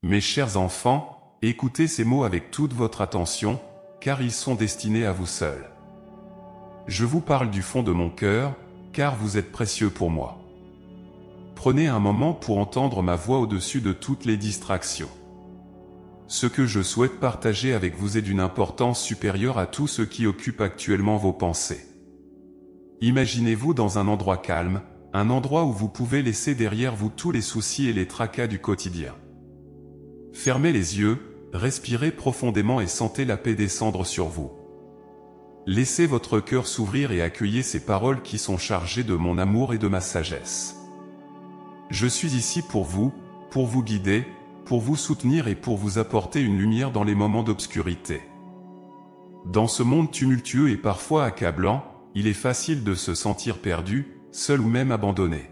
Mes chers enfants, écoutez ces mots avec toute votre attention, car ils sont destinés à vous seuls. Je vous parle du fond de mon cœur, car vous êtes précieux pour moi. Prenez un moment pour entendre ma voix au-dessus de toutes les distractions. Ce que je souhaite partager avec vous est d'une importance supérieure à tout ce qui occupe actuellement vos pensées. Imaginez-vous dans un endroit calme, un endroit où vous pouvez laisser derrière vous tous les soucis et les tracas du quotidien. Fermez les yeux, respirez profondément et sentez la paix descendre sur vous. Laissez votre cœur s'ouvrir et accueillez ces paroles qui sont chargées de mon amour et de ma sagesse. Je suis ici pour vous guider, pour vous soutenir et pour vous apporter une lumière dans les moments d'obscurité. Dans ce monde tumultueux et parfois accablant, il est facile de se sentir perdu, seul ou même abandonné.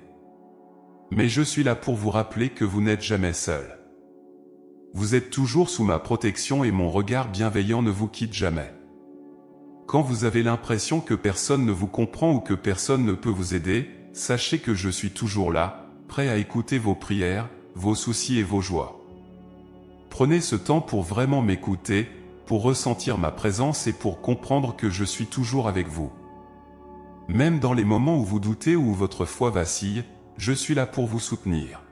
Mais je suis là pour vous rappeler que vous n'êtes jamais seul. Vous êtes toujours sous ma protection et mon regard bienveillant ne vous quitte jamais. Quand vous avez l'impression que personne ne vous comprend ou que personne ne peut vous aider, sachez que je suis toujours là, prêt à écouter vos prières, vos soucis et vos joies. Prenez ce temps pour vraiment m'écouter, pour ressentir ma présence et pour comprendre que je suis toujours avec vous. Même dans les moments où vous doutez ou où votre foi vacille, je suis là pour vous soutenir.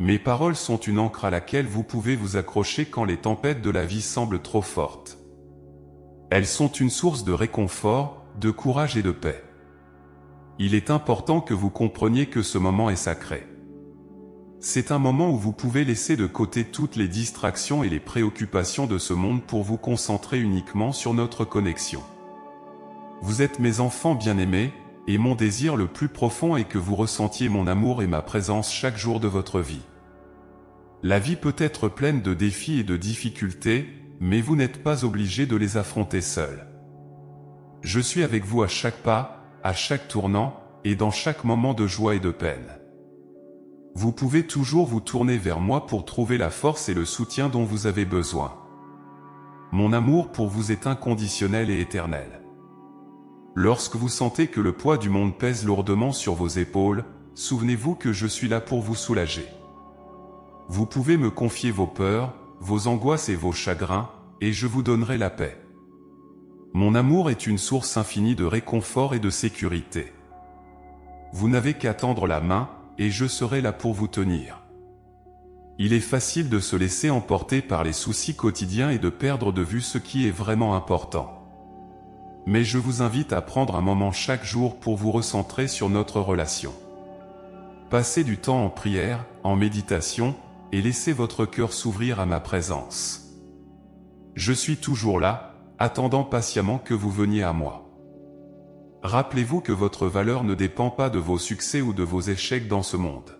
Mes paroles sont une ancre à laquelle vous pouvez vous accrocher quand les tempêtes de la vie semblent trop fortes. Elles sont une source de réconfort, de courage et de paix. Il est important que vous compreniez que ce moment est sacré. C'est un moment où vous pouvez laisser de côté toutes les distractions et les préoccupations de ce monde pour vous concentrer uniquement sur notre connexion. Vous êtes mes enfants bien-aimés, et mon désir le plus profond est que vous ressentiez mon amour et ma présence chaque jour de votre vie. La vie peut être pleine de défis et de difficultés, mais vous n'êtes pas obligés de les affronter seuls. Je suis avec vous à chaque pas, à chaque tournant, et dans chaque moment de joie et de peine. Vous pouvez toujours vous tourner vers moi pour trouver la force et le soutien dont vous avez besoin. Mon amour pour vous est inconditionnel et éternel. Lorsque vous sentez que le poids du monde pèse lourdement sur vos épaules, souvenez-vous que je suis là pour vous soulager. Vous pouvez me confier vos peurs, vos angoisses et vos chagrins, et je vous donnerai la paix. Mon amour est une source infinie de réconfort et de sécurité. Vous n'avez qu'à tendre la main, et je serai là pour vous tenir. Il est facile de se laisser emporter par les soucis quotidiens et de perdre de vue ce qui est vraiment important. Mais je vous invite à prendre un moment chaque jour pour vous recentrer sur notre relation. Passez du temps en prière, en méditation, et laissez votre cœur s'ouvrir à ma présence. Je suis toujours là, attendant patiemment que vous veniez à moi. Rappelez-vous que votre valeur ne dépend pas de vos succès ou de vos échecs dans ce monde.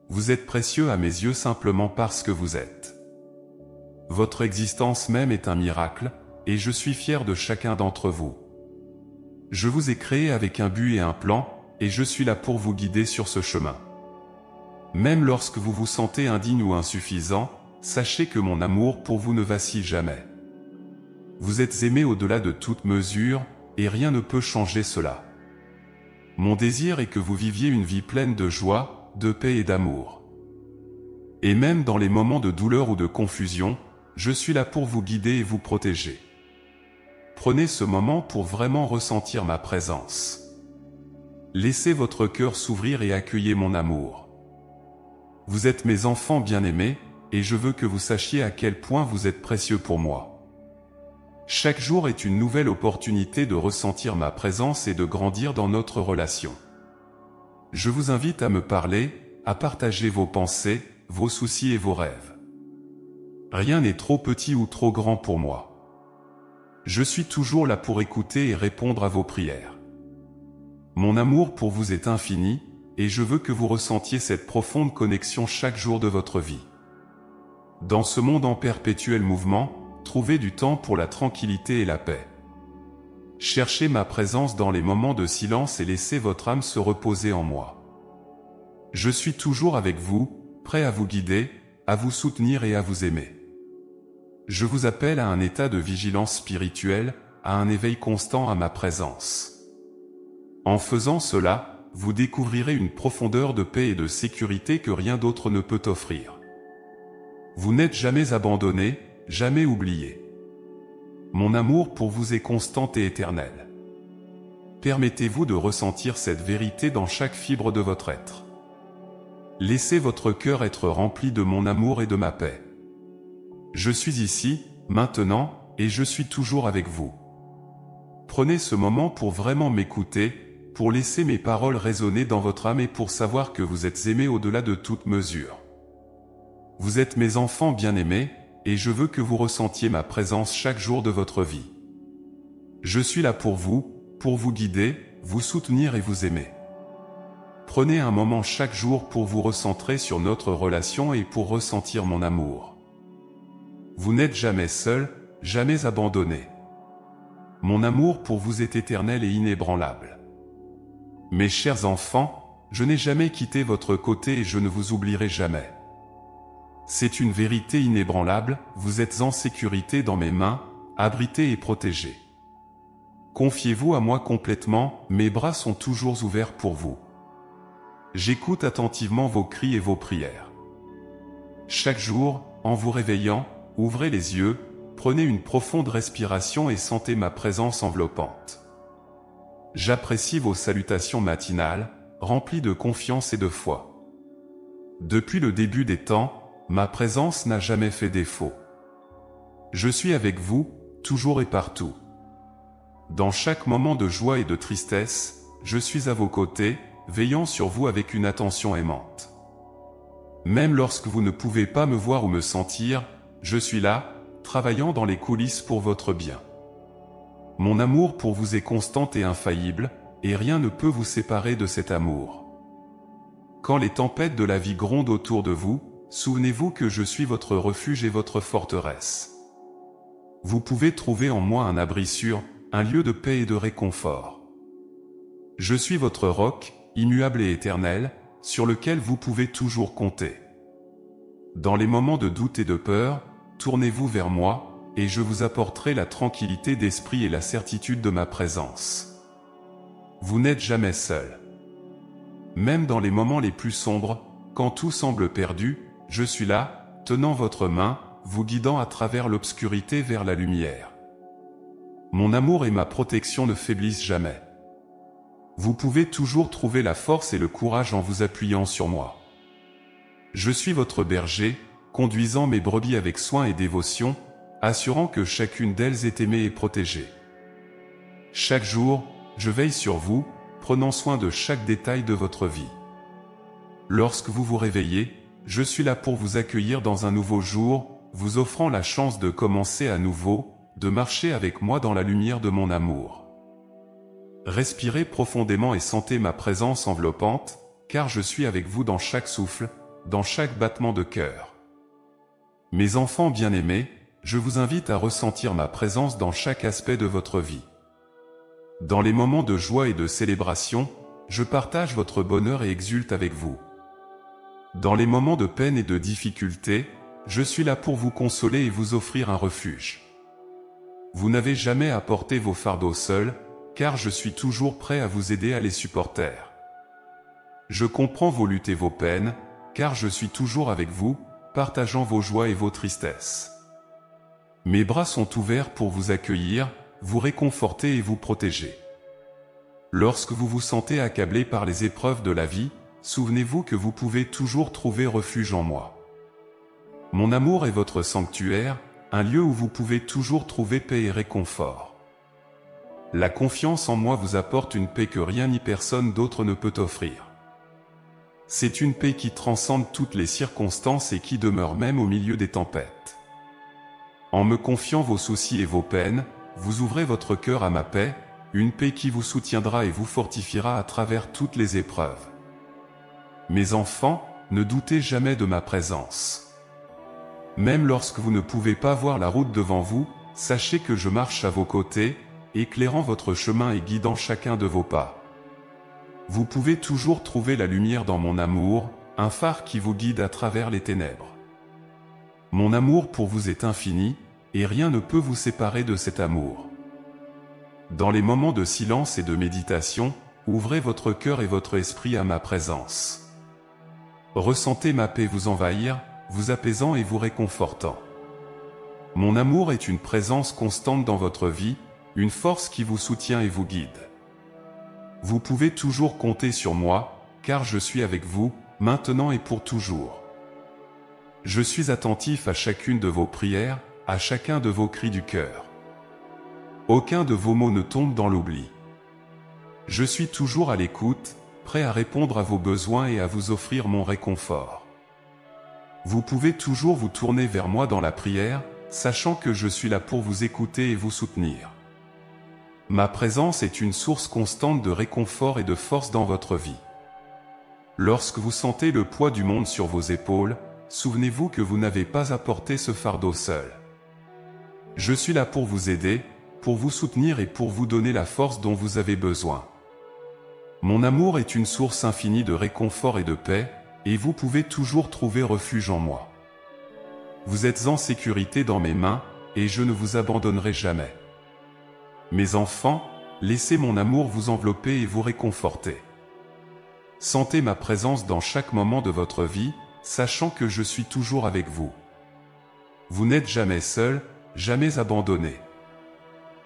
Vous êtes précieux à mes yeux simplement parce que vous êtes. Votre existence même est un miracle, et je suis fier de chacun d'entre vous. Je vous ai créé avec un but et un plan, et je suis là pour vous guider sur ce chemin. Même lorsque vous vous sentez indigne ou insuffisant, sachez que mon amour pour vous ne vacille jamais. Vous êtes aimé au-delà de toute mesure, et rien ne peut changer cela. Mon désir est que vous viviez une vie pleine de joie, de paix et d'amour. Et même dans les moments de douleur ou de confusion, je suis là pour vous guider et vous protéger. Prenez ce moment pour vraiment ressentir ma présence. Laissez votre cœur s'ouvrir et accueillez mon amour. Vous êtes mes enfants bien-aimés, et je veux que vous sachiez à quel point vous êtes précieux pour moi. Chaque jour est une nouvelle opportunité de ressentir ma présence et de grandir dans notre relation. Je vous invite à me parler, à partager vos pensées, vos soucis et vos rêves. Rien n'est trop petit ou trop grand pour moi. Je suis toujours là pour écouter et répondre à vos prières. Mon amour pour vous est infini, et je veux que vous ressentiez cette profonde connexion chaque jour de votre vie. Dans ce monde en perpétuel mouvement, trouvez du temps pour la tranquillité et la paix. Cherchez ma présence dans les moments de silence et laissez votre âme se reposer en moi. Je suis toujours avec vous, prêt à vous guider, à vous soutenir et à vous aimer. Je vous appelle à un état de vigilance spirituelle, à un éveil constant à ma présence. En faisant cela, vous découvrirez une profondeur de paix et de sécurité que rien d'autre ne peut offrir. Vous n'êtes jamais abandonné, jamais oublié. Mon amour pour vous est constant et éternel. Permettez-vous de ressentir cette vérité dans chaque fibre de votre être. Laissez votre cœur être rempli de mon amour et de ma paix. Je suis ici, maintenant, et je suis toujours avec vous. Prenez ce moment pour vraiment m'écouter, pour laisser mes paroles résonner dans votre âme et pour savoir que vous êtes aimés au-delà de toute mesure. Vous êtes mes enfants bien-aimés, et je veux que vous ressentiez ma présence chaque jour de votre vie. Je suis là pour vous guider, vous soutenir et vous aimer. Prenez un moment chaque jour pour vous recentrer sur notre relation et pour ressentir mon amour. Vous n'êtes jamais seul, jamais abandonné. Mon amour pour vous est éternel et inébranlable. Mes chers enfants, je n'ai jamais quitté votre côté et je ne vous oublierai jamais. C'est une vérité inébranlable, vous êtes en sécurité dans mes mains, abrités et protégés. Confiez-vous à moi complètement, mes bras sont toujours ouverts pour vous. J'écoute attentivement vos cris et vos prières. Chaque jour, en vous réveillant, ouvrez les yeux, prenez une profonde respiration et sentez ma présence enveloppante. J'apprécie vos salutations matinales, remplies de confiance et de foi. Depuis le début des temps, ma présence n'a jamais fait défaut. Je suis avec vous, toujours et partout. Dans chaque moment de joie et de tristesse, je suis à vos côtés, veillant sur vous avec une attention aimante. Même lorsque vous ne pouvez pas me voir ou me sentir, je suis là, travaillant dans les coulisses pour votre bien. Mon amour pour vous est constant et infaillible, et rien ne peut vous séparer de cet amour. Quand les tempêtes de la vie grondent autour de vous, souvenez-vous que je suis votre refuge et votre forteresse. Vous pouvez trouver en moi un abri sûr, un lieu de paix et de réconfort. Je suis votre roc, immuable et éternel, sur lequel vous pouvez toujours compter. Dans les moments de doute et de peur, tournez-vous vers moi, et je vous apporterai la tranquillité d'esprit et la certitude de ma présence. Vous n'êtes jamais seul. Même dans les moments les plus sombres, quand tout semble perdu, je suis là, tenant votre main, vous guidant à travers l'obscurité vers la lumière. Mon amour et ma protection ne faiblissent jamais. Vous pouvez toujours trouver la force et le courage en vous appuyant sur moi. Je suis votre berger, conduisant mes brebis avec soin et dévotion, assurant que chacune d'elles est aimée et protégée. Chaque jour, je veille sur vous, prenant soin de chaque détail de votre vie. Lorsque vous vous réveillez, je suis là pour vous accueillir dans un nouveau jour, vous offrant la chance de commencer à nouveau, de marcher avec moi dans la lumière de mon amour. Respirez profondément et sentez ma présence enveloppante, car je suis avec vous dans chaque souffle, dans chaque battement de cœur. Mes enfants bien-aimés, je vous invite à ressentir ma présence dans chaque aspect de votre vie. Dans les moments de joie et de célébration, je partage votre bonheur et exulte avec vous. Dans les moments de peine et de difficulté, je suis là pour vous consoler et vous offrir un refuge. Vous n'avez jamais à porter vos fardeaux seuls, car je suis toujours prêt à vous aider à les supporter. Je comprends vos luttes et vos peines, car je suis toujours avec vous, partageant vos joies et vos tristesses. Mes bras sont ouverts pour vous accueillir, vous réconforter et vous protéger. Lorsque vous vous sentez accablé par les épreuves de la vie, souvenez-vous que vous pouvez toujours trouver refuge en moi. Mon amour est votre sanctuaire, un lieu où vous pouvez toujours trouver paix et réconfort. La confiance en moi vous apporte une paix que rien ni personne d'autre ne peut offrir. C'est une paix qui transcende toutes les circonstances et qui demeure même au milieu des tempêtes. En me confiant vos soucis et vos peines, vous ouvrez votre cœur à ma paix, une paix qui vous soutiendra et vous fortifiera à travers toutes les épreuves. Mes enfants, ne doutez jamais de ma présence. Même lorsque vous ne pouvez pas voir la route devant vous, sachez que je marche à vos côtés, éclairant votre chemin et guidant chacun de vos pas. Vous pouvez toujours trouver la lumière dans mon amour, un phare qui vous guide à travers les ténèbres. Mon amour pour vous est infini, et rien ne peut vous séparer de cet amour. Dans les moments de silence et de méditation, ouvrez votre cœur et votre esprit à ma présence. Ressentez ma paix vous envahir, vous apaisant et vous réconfortant. Mon amour est une présence constante dans votre vie, une force qui vous soutient et vous guide. Vous pouvez toujours compter sur moi, car je suis avec vous, maintenant et pour toujours. Je suis attentif à chacune de vos prières, à chacun de vos cris du cœur. Aucun de vos mots ne tombe dans l'oubli. Je suis toujours à l'écoute, prêt à répondre à vos besoins et à vous offrir mon réconfort. Vous pouvez toujours vous tourner vers moi dans la prière, sachant que je suis là pour vous écouter et vous soutenir. Ma présence est une source constante de réconfort et de force dans votre vie. Lorsque vous sentez le poids du monde sur vos épaules, souvenez-vous que vous n'avez pas à porter ce fardeau seul. Je suis là pour vous aider, pour vous soutenir et pour vous donner la force dont vous avez besoin. Mon amour est une source infinie de réconfort et de paix, et vous pouvez toujours trouver refuge en moi. Vous êtes en sécurité dans mes mains, et je ne vous abandonnerai jamais. Mes enfants, laissez mon amour vous envelopper et vous réconforter. Sentez ma présence dans chaque moment de votre vie, sachant que je suis toujours avec vous. Vous n'êtes jamais seul, jamais abandonné.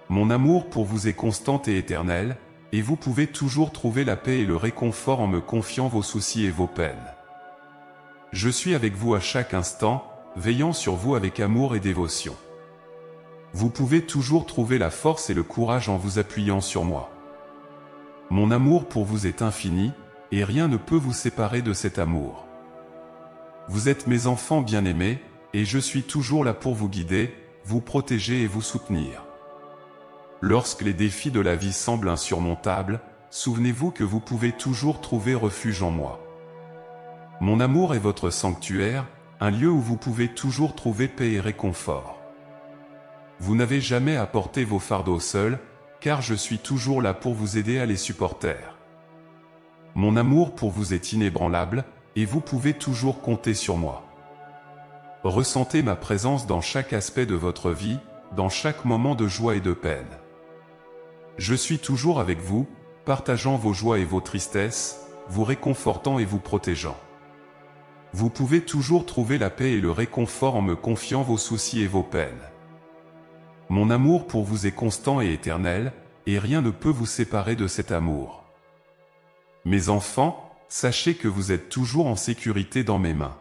Mon amour pour vous est constant et éternel, et vous pouvez toujours trouver la paix et le réconfort en me confiant vos soucis et vos peines. Je suis avec vous à chaque instant, veillant sur vous avec amour et dévotion. Vous pouvez toujours trouver la force et le courage en vous appuyant sur moi. Mon amour pour vous est infini, et rien ne peut vous séparer de cet amour. Vous êtes mes enfants bien-aimés, et je suis toujours là pour vous guider, vous protéger et vous soutenir. Lorsque les défis de la vie semblent insurmontables, souvenez-vous que vous pouvez toujours trouver refuge en moi. Mon amour est votre sanctuaire, un lieu où vous pouvez toujours trouver paix et réconfort. Vous n'avez jamais à porter vos fardeaux seuls, car je suis toujours là pour vous aider à les supporter. Mon amour pour vous est inébranlable, et vous pouvez toujours compter sur moi. Ressentez ma présence dans chaque aspect de votre vie, dans chaque moment de joie et de peine. Je suis toujours avec vous, partageant vos joies et vos tristesses, vous réconfortant et vous protégeant. Vous pouvez toujours trouver la paix et le réconfort en me confiant vos soucis et vos peines. Mon amour pour vous est constant et éternel, et rien ne peut vous séparer de cet amour. Mes enfants, sachez que vous êtes toujours en sécurité dans mes mains.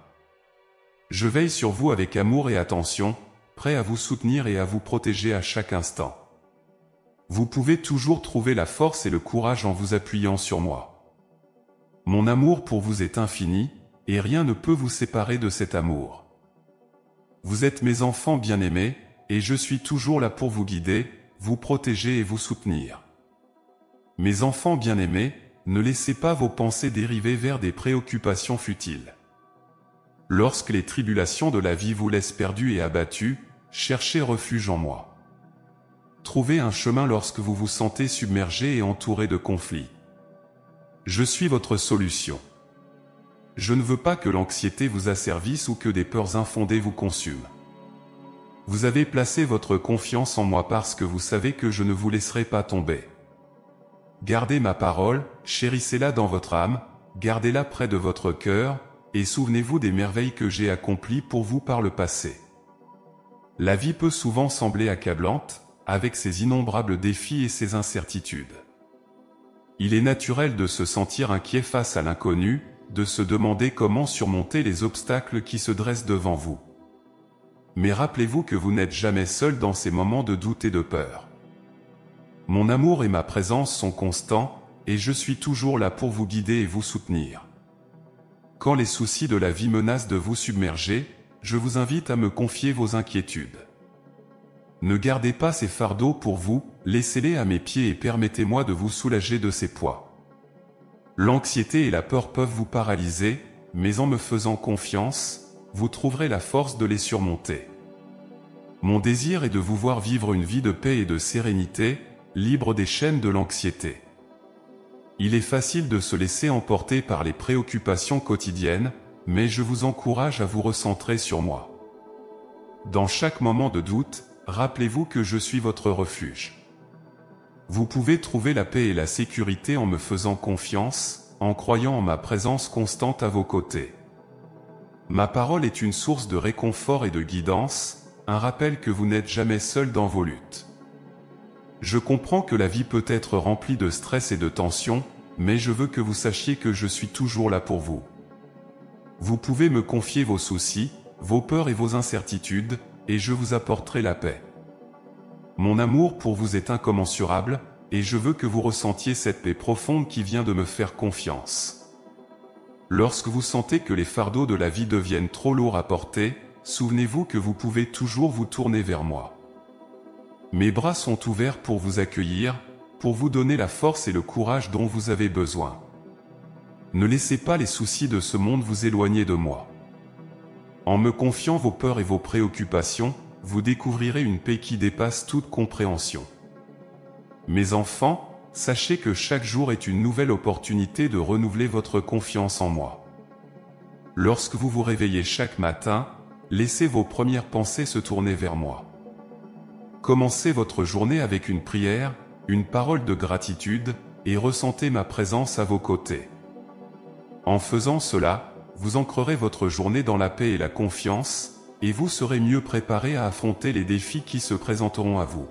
Je veille sur vous avec amour et attention, prêt à vous soutenir et à vous protéger à chaque instant. Vous pouvez toujours trouver la force et le courage en vous appuyant sur moi. Mon amour pour vous est infini, et rien ne peut vous séparer de cet amour. Vous êtes mes enfants bien-aimés, et je suis toujours là pour vous guider, vous protéger et vous soutenir. Mes enfants bien-aimés, ne laissez pas vos pensées dériver vers des préoccupations futiles. Lorsque les tribulations de la vie vous laissent perdus et abattus, cherchez refuge en moi. Trouvez un chemin lorsque vous vous sentez submergé et entouré de conflits. Je suis votre solution. Je ne veux pas que l'anxiété vous asservisse ou que des peurs infondées vous consument. Vous avez placé votre confiance en moi parce que vous savez que je ne vous laisserai pas tomber. Gardez ma parole, chérissez-la dans votre âme, gardez-la près de votre cœur, et souvenez-vous des merveilles que j'ai accomplies pour vous par le passé. La vie peut souvent sembler accablante, avec ses innombrables défis et ses incertitudes. Il est naturel de se sentir inquiet face à l'inconnu, de se demander comment surmonter les obstacles qui se dressent devant vous. Mais rappelez-vous que vous n'êtes jamais seul dans ces moments de doute et de peur. Mon amour et ma présence sont constants, et je suis toujours là pour vous guider et vous soutenir. Quand les soucis de la vie menacent de vous submerger, je vous invite à me confier vos inquiétudes. Ne gardez pas ces fardeaux pour vous, laissez-les à mes pieds et permettez-moi de vous soulager de ces poids. L'anxiété et la peur peuvent vous paralyser, mais en me faisant confiance, vous trouverez la force de les surmonter. Mon désir est de vous voir vivre une vie de paix et de sérénité, libre des chaînes de l'anxiété. Il est facile de se laisser emporter par les préoccupations quotidiennes, mais je vous encourage à vous recentrer sur moi. Dans chaque moment de doute, rappelez-vous que je suis votre refuge. Vous pouvez trouver la paix et la sécurité en me faisant confiance, en croyant en ma présence constante à vos côtés. Ma parole est une source de réconfort et de guidance, un rappel que vous n'êtes jamais seul dans vos luttes. Je comprends que la vie peut être remplie de stress et de tensions, mais je veux que vous sachiez que je suis toujours là pour vous. Vous pouvez me confier vos soucis, vos peurs et vos incertitudes, et je vous apporterai la paix. Mon amour pour vous est incommensurable, et je veux que vous ressentiez cette paix profonde qui vient de me faire confiance. Lorsque vous sentez que les fardeaux de la vie deviennent trop lourds à porter, souvenez-vous que vous pouvez toujours vous tourner vers moi. Mes bras sont ouverts pour vous accueillir, pour vous donner la force et le courage dont vous avez besoin. Ne laissez pas les soucis de ce monde vous éloigner de moi. En me confiant vos peurs et vos préoccupations, vous découvrirez une paix qui dépasse toute compréhension. Mes enfants, sachez que chaque jour est une nouvelle opportunité de renouveler votre confiance en moi. Lorsque vous vous réveillez chaque matin, laissez vos premières pensées se tourner vers moi. Commencez votre journée avec une prière, une parole de gratitude, et ressentez ma présence à vos côtés. En faisant cela, vous ancrerez votre journée dans la paix et la confiance, et vous serez mieux préparé à affronter les défis qui se présenteront à vous.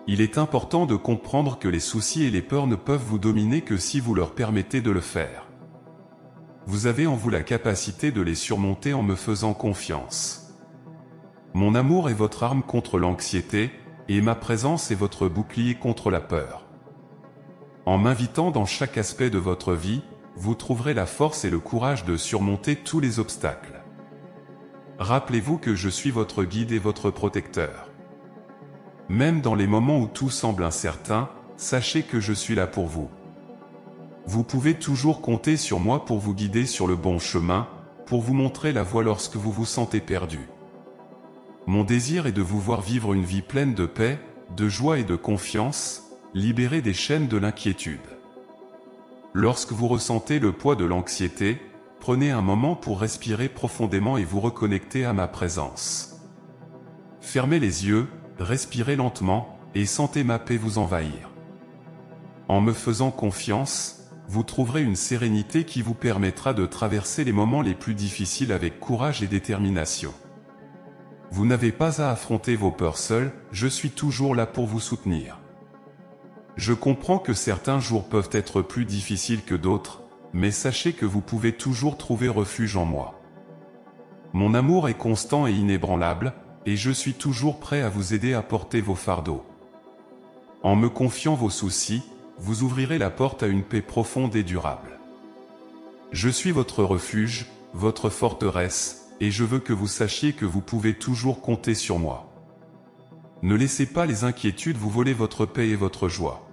Il est important de comprendre que les soucis et les peurs ne peuvent vous dominer que si vous leur permettez de le faire. Vous avez en vous la capacité de les surmonter en me faisant confiance. Mon amour est votre arme contre l'anxiété, et ma présence est votre bouclier contre la peur. En m'invitant dans chaque aspect de votre vie, vous trouverez la force et le courage de surmonter tous les obstacles. Rappelez-vous que je suis votre guide et votre protecteur. Même dans les moments où tout semble incertain, sachez que je suis là pour vous. Vous pouvez toujours compter sur moi pour vous guider sur le bon chemin, pour vous montrer la voie lorsque vous vous sentez perdu. Mon désir est de vous voir vivre une vie pleine de paix, de joie et de confiance, libérée des chaînes de l'inquiétude. Lorsque vous ressentez le poids de l'anxiété, prenez un moment pour respirer profondément et vous reconnecter à ma présence. Fermez les yeux, respirez lentement, et sentez ma paix vous envahir. En me faisant confiance, vous trouverez une sérénité qui vous permettra de traverser les moments les plus difficiles avec courage et détermination. Vous n'avez pas à affronter vos peurs seuls, je suis toujours là pour vous soutenir. Je comprends que certains jours peuvent être plus difficiles que d'autres, mais sachez que vous pouvez toujours trouver refuge en moi. Mon amour est constant et inébranlable, et je suis toujours prêt à vous aider à porter vos fardeaux. En me confiant vos soucis, vous ouvrirez la porte à une paix profonde et durable. Je suis votre refuge, votre forteresse, et je veux que vous sachiez que vous pouvez toujours compter sur moi. Ne laissez pas les inquiétudes vous voler votre paix et votre joie.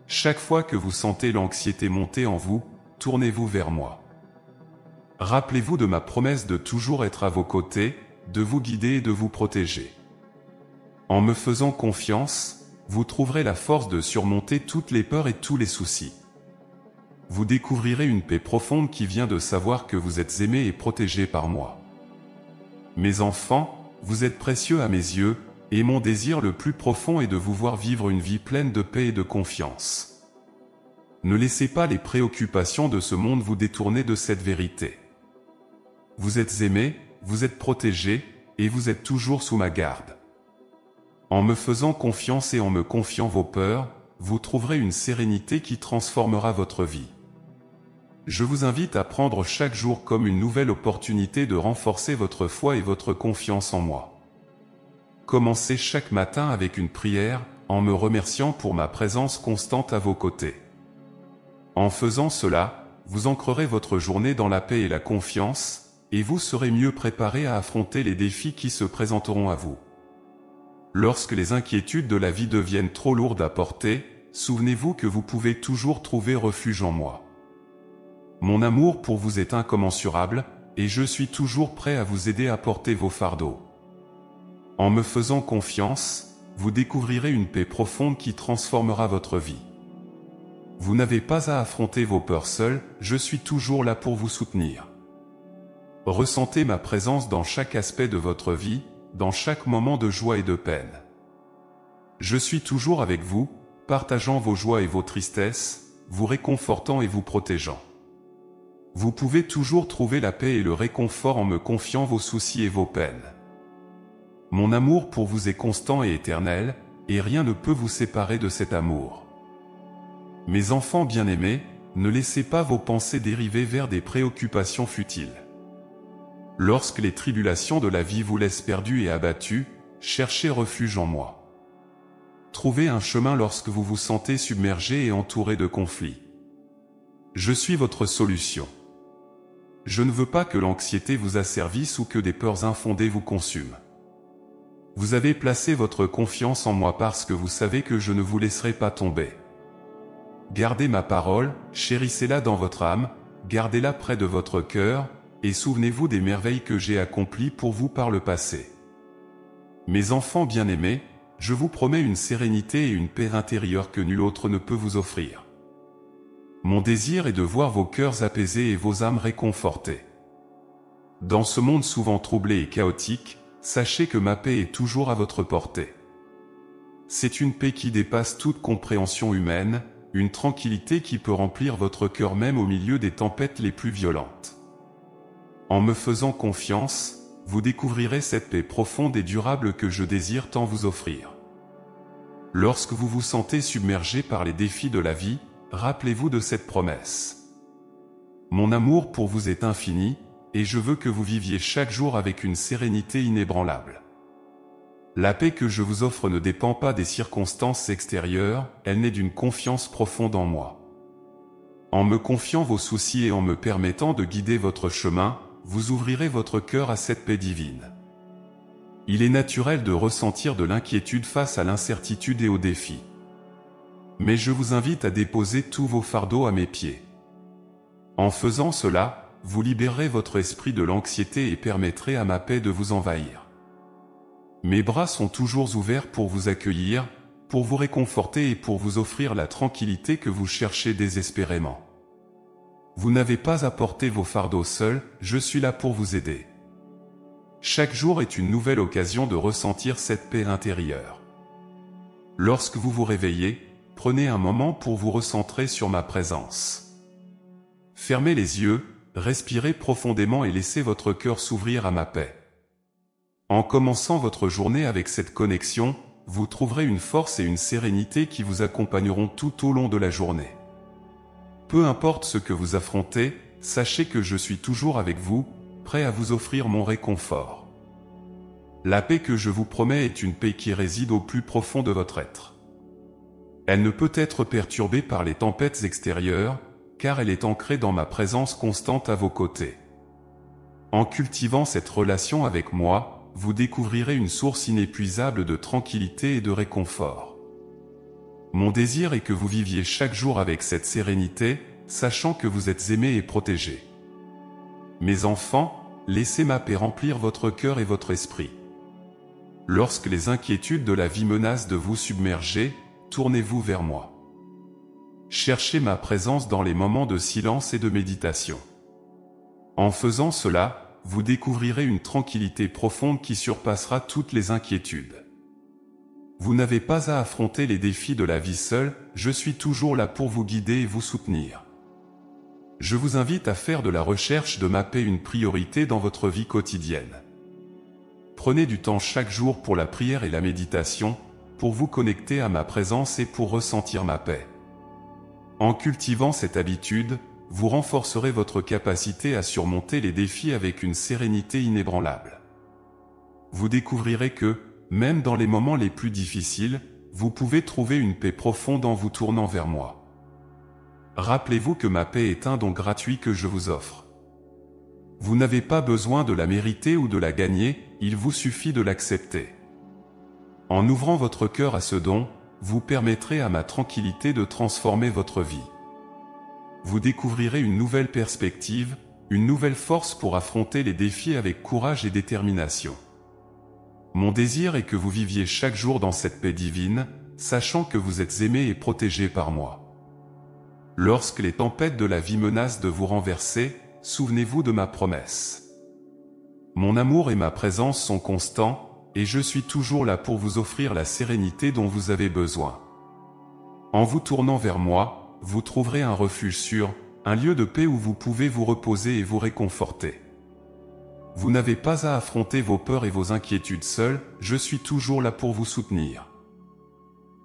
Chaque fois que vous sentez l'anxiété monter en vous, tournez-vous vers moi. Rappelez-vous de ma promesse de toujours être à vos côtés, de vous guider et de vous protéger. En me faisant confiance, vous trouverez la force de surmonter toutes les peurs et tous les soucis. Vous découvrirez une paix profonde qui vient de savoir que vous êtes aimés et protégés par moi. Mes enfants, vous êtes précieux à mes yeux, et mon désir le plus profond est de vous voir vivre une vie pleine de paix et de confiance. Ne laissez pas les préoccupations de ce monde vous détourner de cette vérité. Vous êtes aimés, vous êtes protégés, et vous êtes toujours sous ma garde. En me faisant confiance et en me confiant vos peurs, vous trouverez une sérénité qui transformera votre vie. Je vous invite à prendre chaque jour comme une nouvelle opportunité de renforcer votre foi et votre confiance en moi. Commencez chaque matin avec une prière, en me remerciant pour ma présence constante à vos côtés. En faisant cela, vous ancrerez votre journée dans la paix et la confiance, et vous serez mieux préparé à affronter les défis qui se présenteront à vous. Lorsque les inquiétudes de la vie deviennent trop lourdes à porter, souvenez-vous que vous pouvez toujours trouver refuge en moi. Mon amour pour vous est incommensurable, et je suis toujours prêt à vous aider à porter vos fardeaux. En me faisant confiance, vous découvrirez une paix profonde qui transformera votre vie. Vous n'avez pas à affronter vos peurs seuls, je suis toujours là pour vous soutenir. Ressentez ma présence dans chaque aspect de votre vie, dans chaque moment de joie et de peine. Je suis toujours avec vous, partageant vos joies et vos tristesses, vous réconfortant et vous protégeant. Vous pouvez toujours trouver la paix et le réconfort en me confiant vos soucis et vos peines. Mon amour pour vous est constant et éternel, et rien ne peut vous séparer de cet amour. Mes enfants bien-aimés, ne laissez pas vos pensées dériver vers des préoccupations futiles. Lorsque les tribulations de la vie vous laissent perdus et abattus, cherchez refuge en moi. Trouvez un chemin lorsque vous vous sentez submergé et entouré de conflits. Je suis votre solution. Je ne veux pas que l'anxiété vous asservisse ou que des peurs infondées vous consument. Vous avez placé votre confiance en moi parce que vous savez que je ne vous laisserai pas tomber. Gardez ma parole, chérissez-la dans votre âme, gardez-la près de votre cœur, et souvenez-vous des merveilles que j'ai accomplies pour vous par le passé. Mes enfants bien-aimés, je vous promets une sérénité et une paix intérieure que nul autre ne peut vous offrir. Mon désir est de voir vos cœurs apaisés et vos âmes réconfortées. Dans ce monde souvent troublé et chaotique, sachez que ma paix est toujours à votre portée. C'est une paix qui dépasse toute compréhension humaine, une tranquillité qui peut remplir votre cœur même au milieu des tempêtes les plus violentes. En me faisant confiance, vous découvrirez cette paix profonde et durable que je désire tant vous offrir. Lorsque vous vous sentez submergé par les défis de la vie, rappelez-vous de cette promesse. Mon amour pour vous est infini, et je veux que vous viviez chaque jour avec une sérénité inébranlable. La paix que je vous offre ne dépend pas des circonstances extérieures, elle naît d'une confiance profonde en moi. En me confiant vos soucis et en me permettant de guider votre chemin, vous ouvrirez votre cœur à cette paix divine. Il est naturel de ressentir de l'inquiétude face à l'incertitude et aux défis. Mais je vous invite à déposer tous vos fardeaux à mes pieds. En faisant cela, vous libérerez votre esprit de l'anxiété et permettrez à ma paix de vous envahir. Mes bras sont toujours ouverts pour vous accueillir, pour vous réconforter et pour vous offrir la tranquillité que vous cherchez désespérément. Vous n'avez pas à porter vos fardeaux seuls, je suis là pour vous aider. Chaque jour est une nouvelle occasion de ressentir cette paix intérieure. Lorsque vous vous réveillez, prenez un moment pour vous recentrer sur ma présence. Fermez les yeux, respirez profondément et laissez votre cœur s'ouvrir à ma paix. En commençant votre journée avec cette connexion, vous trouverez une force et une sérénité qui vous accompagneront tout au long de la journée. Peu importe ce que vous affrontez, sachez que je suis toujours avec vous, prêt à vous offrir mon réconfort. La paix que je vous promets est une paix qui réside au plus profond de votre être. Elle ne peut être perturbée par les tempêtes extérieures, car elle est ancrée dans ma présence constante à vos côtés. En cultivant cette relation avec moi, vous découvrirez une source inépuisable de tranquillité et de réconfort. Mon désir est que vous viviez chaque jour avec cette sérénité, sachant que vous êtes aimés et protégés. Mes enfants, laissez ma paix remplir votre cœur et votre esprit. Lorsque les inquiétudes de la vie menacent de vous submerger, tournez-vous vers moi. Cherchez ma présence dans les moments de silence et de méditation. En faisant cela, vous découvrirez une tranquillité profonde qui surpassera toutes les inquiétudes. Vous n'avez pas à affronter les défis de la vie seul, je suis toujours là pour vous guider et vous soutenir. Je vous invite à faire de la recherche de ma paix une priorité dans votre vie quotidienne. Prenez du temps chaque jour pour la prière et la méditation, pour vous connecter à ma présence et pour ressentir ma paix. En cultivant cette habitude, vous renforcerez votre capacité à surmonter les défis avec une sérénité inébranlable. Vous découvrirez que, même dans les moments les plus difficiles, vous pouvez trouver une paix profonde en vous tournant vers moi. Rappelez-vous que ma paix est un don gratuit que je vous offre. Vous n'avez pas besoin de la mériter ou de la gagner, il vous suffit de l'accepter. En ouvrant votre cœur à ce don, vous permettrez à ma tranquillité de transformer votre vie. Vous découvrirez une nouvelle perspective, une nouvelle force pour affronter les défis avec courage et détermination. Mon désir est que vous viviez chaque jour dans cette paix divine, sachant que vous êtes aimés et protégés par moi. Lorsque les tempêtes de la vie menacent de vous renverser, souvenez-vous de ma promesse. Mon amour et ma présence sont constants, et je suis toujours là pour vous offrir la sérénité dont vous avez besoin. En vous tournant vers moi, vous trouverez un refuge sûr, un lieu de paix où vous pouvez vous reposer et vous réconforter. Vous n'avez pas à affronter vos peurs et vos inquiétudes seul, je suis toujours là pour vous soutenir.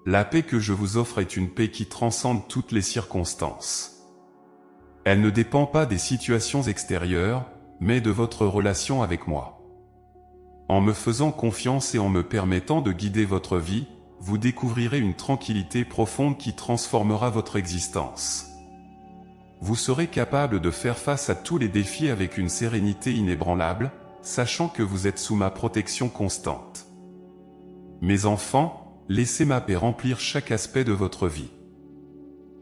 La paix que je vous offre est une paix qui transcende toutes les circonstances. Elle ne dépend pas des situations extérieures, mais de votre relation avec moi. En me faisant confiance et en me permettant de guider votre vie, vous découvrirez une tranquillité profonde qui transformera votre existence. Vous serez capable de faire face à tous les défis avec une sérénité inébranlable, sachant que vous êtes sous ma protection constante. Mes enfants, laissez ma paix remplir chaque aspect de votre vie.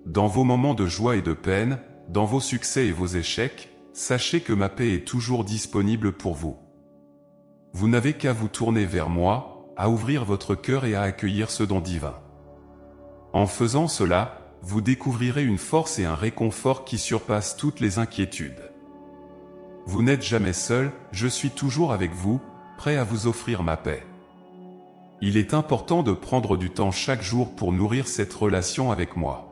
Dans vos moments de joie et de peine, dans vos succès et vos échecs, sachez que ma paix est toujours disponible pour vous. Vous n'avez qu'à vous tourner vers moi, à ouvrir votre cœur et à accueillir ce don divin. En faisant cela, vous découvrirez une force et un réconfort qui surpassent toutes les inquiétudes. Vous n'êtes jamais seul, je suis toujours avec vous, prêt à vous offrir ma paix. Il est important de prendre du temps chaque jour pour nourrir cette relation avec moi.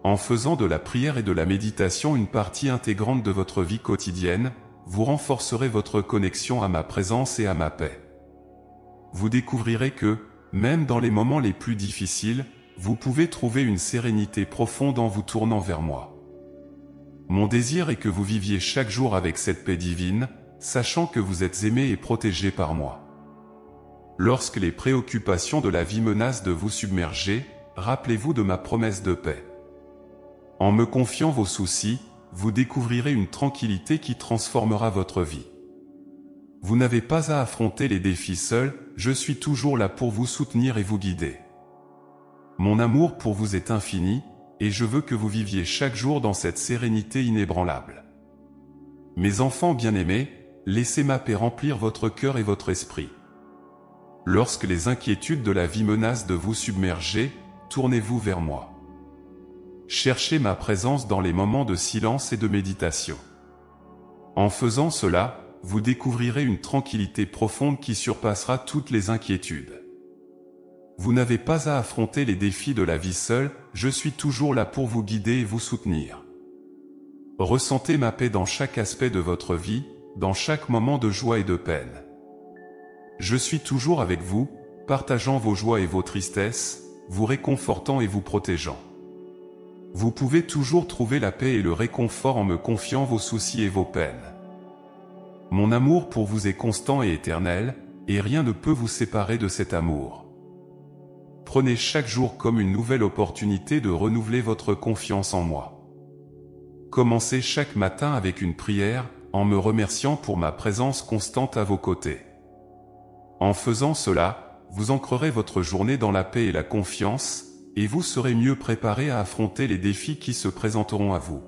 En faisant de la prière et de la méditation une partie intégrante de votre vie quotidienne, vous renforcerez votre connexion à ma présence et à ma paix. Vous découvrirez que, même dans les moments les plus difficiles, vous pouvez trouver une sérénité profonde en vous tournant vers moi. Mon désir est que vous viviez chaque jour avec cette paix divine, sachant que vous êtes aimé et protégé par moi. Lorsque les préoccupations de la vie menacent de vous submerger, rappelez-vous de ma promesse de paix. En me confiant vos soucis, vous découvrirez une tranquillité qui transformera votre vie. Vous n'avez pas à affronter les défis seul, je suis toujours là pour vous soutenir et vous guider. Mon amour pour vous est infini, et je veux que vous viviez chaque jour dans cette sérénité inébranlable. Mes enfants bien-aimés, laissez ma paix remplir votre cœur et votre esprit. Lorsque les inquiétudes de la vie menacent de vous submerger, tournez-vous vers moi. Cherchez ma présence dans les moments de silence et de méditation. En faisant cela, vous découvrirez une tranquillité profonde qui surpassera toutes les inquiétudes. Vous n'avez pas à affronter les défis de la vie seul, je suis toujours là pour vous guider et vous soutenir. Ressentez ma paix dans chaque aspect de votre vie, dans chaque moment de joie et de peine. Je suis toujours avec vous, partageant vos joies et vos tristesses, vous réconfortant et vous protégeant. Vous pouvez toujours trouver la paix et le réconfort en me confiant vos soucis et vos peines. Mon amour pour vous est constant et éternel, et rien ne peut vous séparer de cet amour. Prenez chaque jour comme une nouvelle opportunité de renouveler votre confiance en moi. Commencez chaque matin avec une prière, en me remerciant pour ma présence constante à vos côtés. En faisant cela, vous ancrerez votre journée dans la paix et la confiance, et vous serez mieux préparés à affronter les défis qui se présenteront à vous.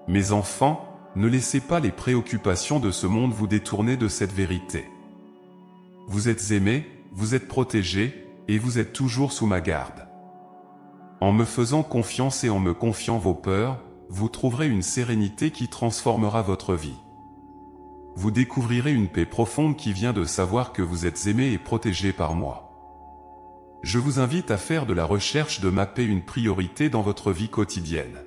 Mes enfants, ne laissez pas les préoccupations de ce monde vous détourner de cette vérité. Vous êtes aimés, vous êtes protégés, et vous êtes toujours sous ma garde. En me faisant confiance et en me confiant vos peurs, vous trouverez une sérénité qui transformera votre vie. Vous découvrirez une paix profonde qui vient de savoir que vous êtes aimés et protégés par moi. Je vous invite à faire de la recherche de ma paix une priorité dans votre vie quotidienne.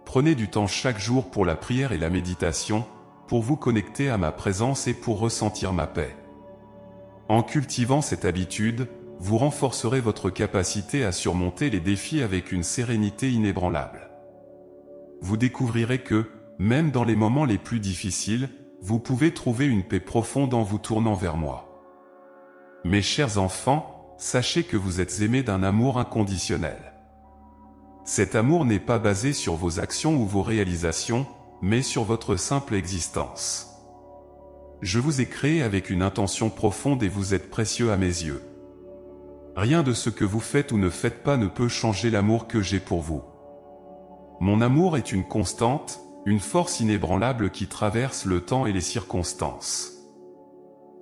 Prenez du temps chaque jour pour la prière et la méditation, pour vous connecter à ma présence et pour ressentir ma paix. En cultivant cette habitude, vous renforcerez votre capacité à surmonter les défis avec une sérénité inébranlable. Vous découvrirez que, même dans les moments les plus difficiles, vous pouvez trouver une paix profonde en vous tournant vers moi. Mes chers enfants, sachez que vous êtes aimés d'un amour inconditionnel. Cet amour n'est pas basé sur vos actions ou vos réalisations, mais sur votre simple existence. Je vous ai créé avec une intention profonde et vous êtes précieux à mes yeux. Rien de ce que vous faites ou ne faites pas ne peut changer l'amour que j'ai pour vous. Mon amour est une constante, une force inébranlable qui traverse le temps et les circonstances.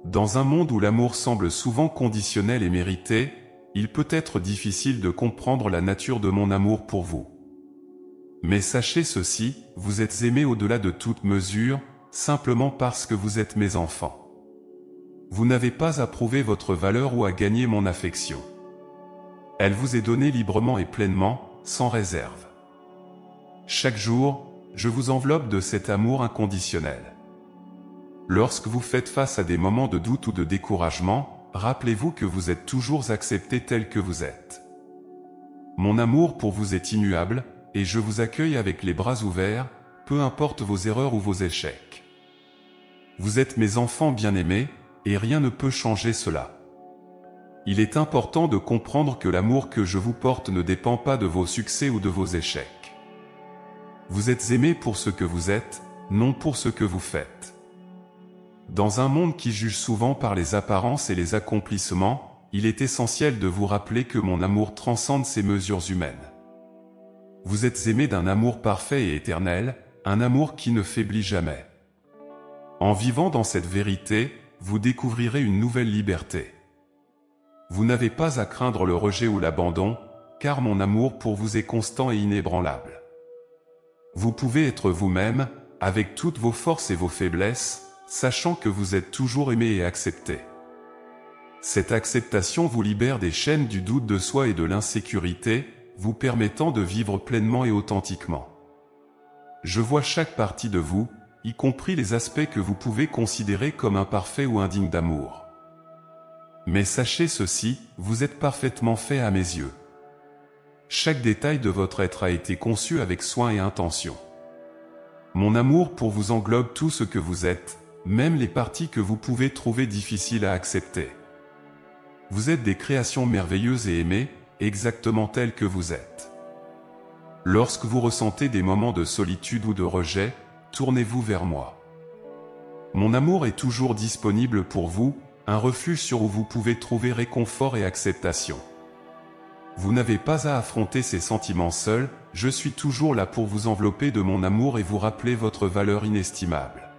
Dans un monde où l'amour semble souvent conditionnel et mérité, il peut être difficile de comprendre la nature de mon amour pour vous. Mais sachez ceci, vous êtes aimés au-delà de toute mesure, simplement parce que vous êtes mes enfants. Vous n'avez pas à prouver votre valeur ou à gagner mon affection. Elle vous est donnée librement et pleinement, sans réserve. Chaque jour, je vous enveloppe de cet amour inconditionnel. Lorsque vous faites face à des moments de doute ou de découragement, rappelez-vous que vous êtes toujours accepté tel que vous êtes. Mon amour pour vous est immuable, et je vous accueille avec les bras ouverts, peu importe vos erreurs ou vos échecs. Vous êtes mes enfants bien-aimés, et rien ne peut changer cela. Il est important de comprendre que l'amour que je vous porte ne dépend pas de vos succès ou de vos échecs. Vous êtes aimés pour ce que vous êtes, non pour ce que vous faites. Dans un monde qui juge souvent par les apparences et les accomplissements, il est essentiel de vous rappeler que mon amour transcende ces mesures humaines. Vous êtes aimés d'un amour parfait et éternel, un amour qui ne faiblit jamais. En vivant dans cette vérité, vous découvrirez une nouvelle liberté. Vous n'avez pas à craindre le rejet ou l'abandon, car mon amour pour vous est constant et inébranlable. Vous pouvez être vous-même, avec toutes vos forces et vos faiblesses, sachant que vous êtes toujours aimé et accepté. Cette acceptation vous libère des chaînes du doute de soi et de l'insécurité, vous permettant de vivre pleinement et authentiquement. Je vois chaque partie de vous, y compris les aspects que vous pouvez considérer comme imparfaits ou indignes d'amour. Mais sachez ceci, vous êtes parfaitement fait à mes yeux. Chaque détail de votre être a été conçu avec soin et intention. Mon amour pour vous englobe tout ce que vous êtes, même les parties que vous pouvez trouver difficiles à accepter. Vous êtes des créations merveilleuses et aimées, exactement telles que vous êtes. Lorsque vous ressentez des moments de solitude ou de rejet, tournez-vous vers moi. Mon amour est toujours disponible pour vous, un refuge sur où vous pouvez trouver réconfort et acceptation. Vous n'avez pas à affronter ces sentiments seuls, je suis toujours là pour vous envelopper de mon amour et vous rappeler votre valeur inestimable.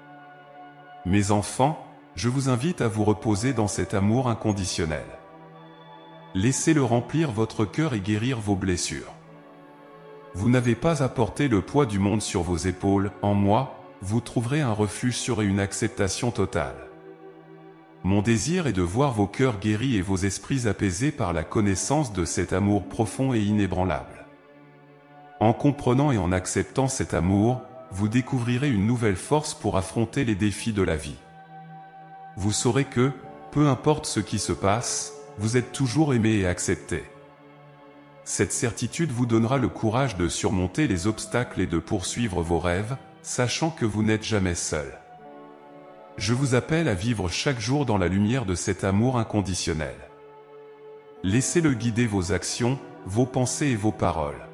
Mes enfants, je vous invite à vous reposer dans cet amour inconditionnel. Laissez-le remplir votre cœur et guérir vos blessures. Vous n'avez pas à porter le poids du monde sur vos épaules, en moi, vous trouverez un refuge sûr et une acceptation totale. Mon désir est de voir vos cœurs guéris et vos esprits apaisés par la connaissance de cet amour profond et inébranlable. En comprenant et en acceptant cet amour, vous découvrirez une nouvelle force pour affronter les défis de la vie. Vous saurez que, peu importe ce qui se passe, vous êtes toujours aimé et accepté. Cette certitude vous donnera le courage de surmonter les obstacles et de poursuivre vos rêves, sachant que vous n'êtes jamais seul. Je vous appelle à vivre chaque jour dans la lumière de cet amour inconditionnel. Laissez-le guider vos actions, vos pensées et vos paroles.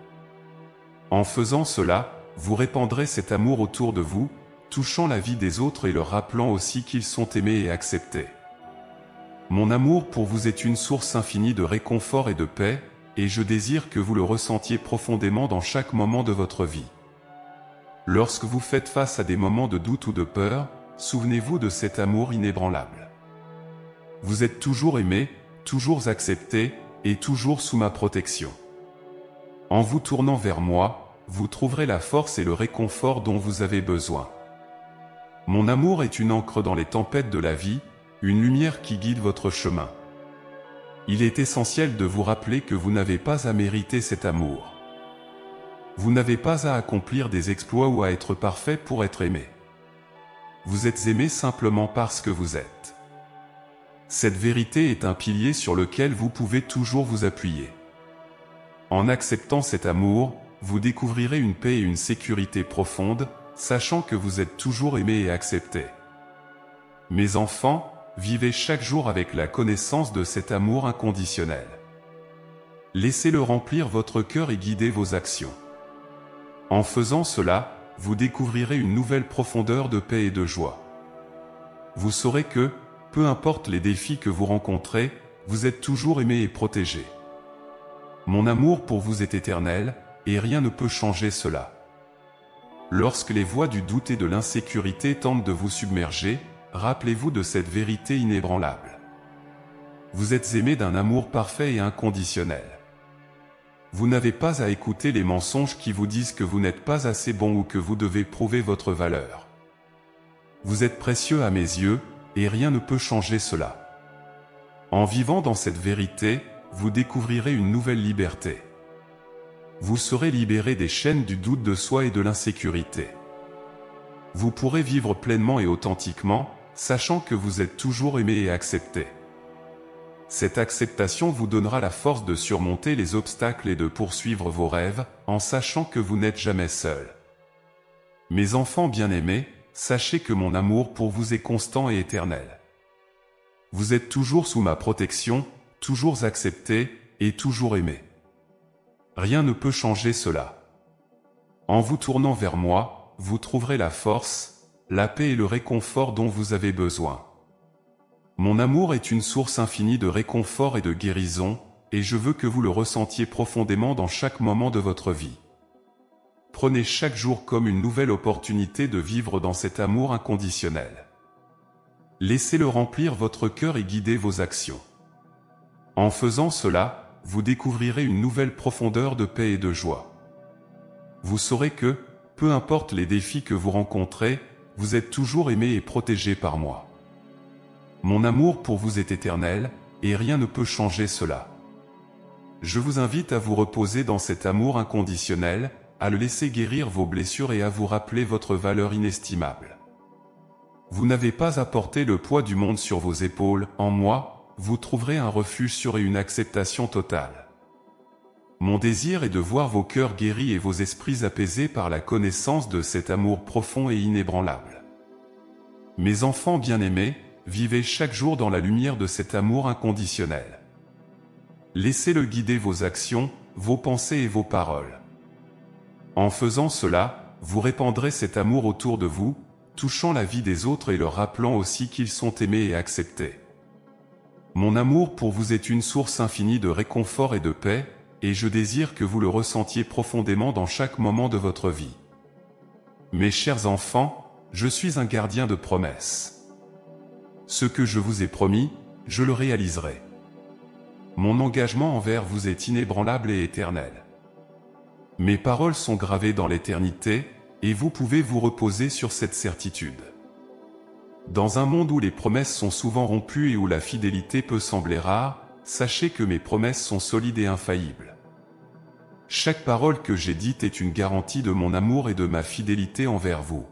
En faisant cela, vous répandrez cet amour autour de vous, touchant la vie des autres et leur rappelant aussi qu'ils sont aimés et acceptés. Mon amour pour vous est une source infinie de réconfort et de paix, et je désire que vous le ressentiez profondément dans chaque moment de votre vie. Lorsque vous faites face à des moments de doute ou de peur, souvenez-vous de cet amour inébranlable. Vous êtes toujours aimé, toujours accepté, et toujours sous ma protection. En vous tournant vers moi, vous trouverez la force et le réconfort dont vous avez besoin. Mon amour est une ancre dans les tempêtes de la vie, une lumière qui guide votre chemin. Il est essentiel de vous rappeler que vous n'avez pas à mériter cet amour. Vous n'avez pas à accomplir des exploits ou à être parfait pour être aimé. Vous êtes aimé simplement parce que vous êtes. Cette vérité est un pilier sur lequel vous pouvez toujours vous appuyer. En acceptant cet amour, vous découvrirez une paix et une sécurité profonde, sachant que vous êtes toujours aimé et accepté. Mes enfants, vivez chaque jour avec la connaissance de cet amour inconditionnel. Laissez-le remplir votre cœur et guider vos actions. En faisant cela, vous découvrirez une nouvelle profondeur de paix et de joie. Vous saurez que, peu importe les défis que vous rencontrez, vous êtes toujours aimé et protégé. Mon amour pour vous est éternel, et rien ne peut changer cela. Lorsque les voix du doute et de l'insécurité tentent de vous submerger, rappelez-vous de cette vérité inébranlable. Vous êtes aimé d'un amour parfait et inconditionnel. Vous n'avez pas à écouter les mensonges qui vous disent que vous n'êtes pas assez bon ou que vous devez prouver votre valeur. Vous êtes précieux à mes yeux, et rien ne peut changer cela. En vivant dans cette vérité, vous découvrirez une nouvelle liberté. Vous serez libéré des chaînes du doute de soi et de l'insécurité. Vous pourrez vivre pleinement et authentiquement, sachant que vous êtes toujours aimé et accepté. Cette acceptation vous donnera la force de surmonter les obstacles et de poursuivre vos rêves, en sachant que vous n'êtes jamais seul. Mes enfants bien-aimés, sachez que mon amour pour vous est constant et éternel. Vous êtes toujours sous ma protection, toujours accepté, et toujours aimé. Rien ne peut changer cela. En vous tournant vers moi, vous trouverez la force, la paix et le réconfort dont vous avez besoin. Mon amour est une source infinie de réconfort et de guérison, et je veux que vous le ressentiez profondément dans chaque moment de votre vie. Prenez chaque jour comme une nouvelle opportunité de vivre dans cet amour inconditionnel. Laissez-le remplir votre cœur et guider vos actions. En faisant cela, vous découvrirez une nouvelle profondeur de paix et de joie. Vous saurez que, peu importe les défis que vous rencontrez, vous êtes toujours aimé et protégé par moi. Mon amour pour vous est éternel, et rien ne peut changer cela. Je vous invite à vous reposer dans cet amour inconditionnel, à le laisser guérir vos blessures et à vous rappeler votre valeur inestimable. Vous n'avez pas à porter le poids du monde sur vos épaules, en moi, vous trouverez un refuge sûr et une acceptation totale. Mon désir est de voir vos cœurs guéris et vos esprits apaisés par la connaissance de cet amour profond et inébranlable. Mes enfants bien-aimés, vivez chaque jour dans la lumière de cet amour inconditionnel. Laissez-le guider vos actions, vos pensées et vos paroles. En faisant cela, vous répandrez cet amour autour de vous, touchant la vie des autres et leur rappelant aussi qu'ils sont aimés et acceptés. Mon amour pour vous est une source infinie de réconfort et de paix, et je désire que vous le ressentiez profondément dans chaque moment de votre vie. Mes chers enfants, je suis un gardien de promesses. Ce que je vous ai promis, je le réaliserai. Mon engagement envers vous est inébranlable et éternel. Mes paroles sont gravées dans l'éternité, et vous pouvez vous reposer sur cette certitude. Dans un monde où les promesses sont souvent rompues et où la fidélité peut sembler rare, sachez que mes promesses sont solides et infaillibles. Chaque parole que j'ai dite est une garantie de mon amour et de ma fidélité envers vous.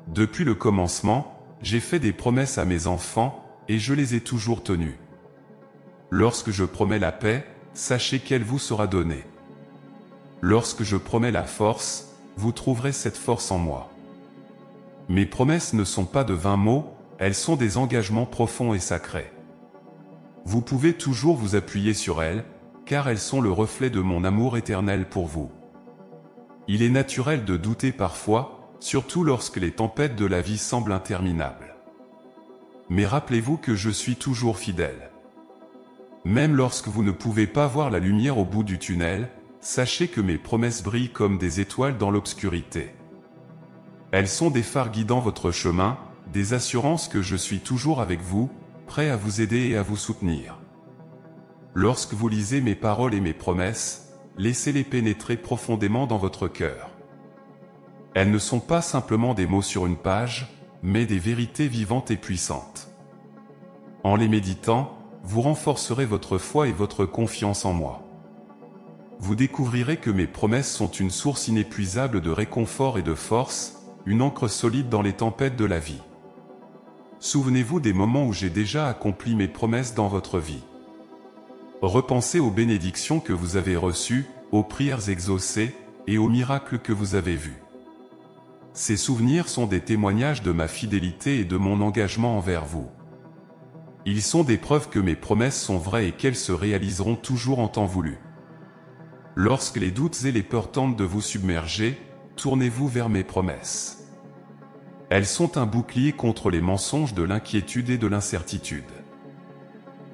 Depuis le commencement, j'ai fait des promesses à mes enfants, et je les ai toujours tenues. Lorsque je promets la paix, sachez qu'elle vous sera donnée. Lorsque je promets la force, vous trouverez cette force en moi. Mes promesses ne sont pas de vains mots, elles sont des engagements profonds et sacrés. Vous pouvez toujours vous appuyer sur elles, car elles sont le reflet de mon amour éternel pour vous. Il est naturel de douter parfois, surtout lorsque les tempêtes de la vie semblent interminables. Mais rappelez-vous que je suis toujours fidèle. Même lorsque vous ne pouvez pas voir la lumière au bout du tunnel, sachez que mes promesses brillent comme des étoiles dans l'obscurité. Elles sont des phares guidant votre chemin, des assurances que je suis toujours avec vous, prêt à vous aider et à vous soutenir. Lorsque vous lisez mes paroles et mes promesses, laissez-les pénétrer profondément dans votre cœur. Elles ne sont pas simplement des mots sur une page, mais des vérités vivantes et puissantes. En les méditant, vous renforcerez votre foi et votre confiance en moi. Vous découvrirez que mes promesses sont une source inépuisable de réconfort et de force, une ancre solide dans les tempêtes de la vie. Souvenez-vous des moments où j'ai déjà accompli mes promesses dans votre vie. Repensez aux bénédictions que vous avez reçues, aux prières exaucées, et aux miracles que vous avez vus. Ces souvenirs sont des témoignages de ma fidélité et de mon engagement envers vous. Ils sont des preuves que mes promesses sont vraies et qu'elles se réaliseront toujours en temps voulu. Lorsque les doutes et les peurs tentent de vous submerger, tournez-vous vers mes promesses. Elles sont un bouclier contre les mensonges de l'inquiétude et de l'incertitude.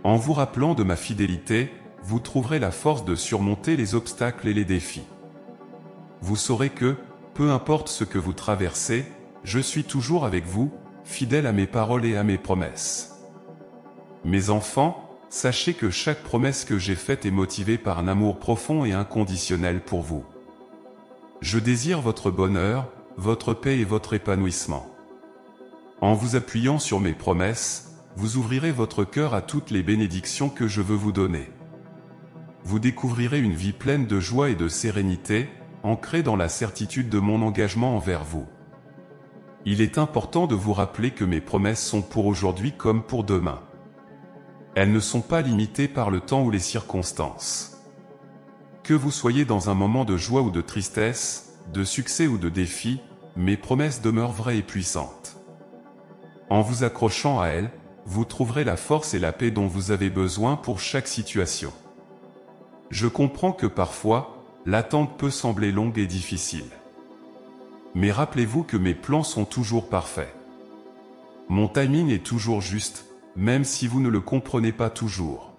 En vous rappelant de ma fidélité, vous trouverez la force de surmonter les obstacles et les défis. Vous saurez que, peu importe ce que vous traversez, je suis toujours avec vous, fidèle à mes paroles et à mes promesses. Mes enfants, sachez que chaque promesse que j'ai faite est motivée par un amour profond et inconditionnel pour vous. Je désire votre bonheur, votre paix et votre épanouissement. En vous appuyant sur mes promesses, vous ouvrirez votre cœur à toutes les bénédictions que je veux vous donner. vous découvrirez une vie pleine de joie et de sérénité, ancrée dans la certitude de mon engagement envers vous. Il est important de vous rappeler que mes promesses sont pour aujourd'hui comme pour demain. Elles ne sont pas limitées par le temps ou les circonstances. Que vous soyez dans un moment de joie ou de tristesse, de succès ou de défi, mes promesses demeurent vraies et puissantes. En vous accrochant à elles, vous trouverez la force et la paix dont vous avez besoin pour chaque situation. Je comprends que parfois, l'attente peut sembler longue et difficile. Mais rappelez-vous que mes plans sont toujours parfaits. Mon timing est toujours juste, même si vous ne le comprenez pas toujours.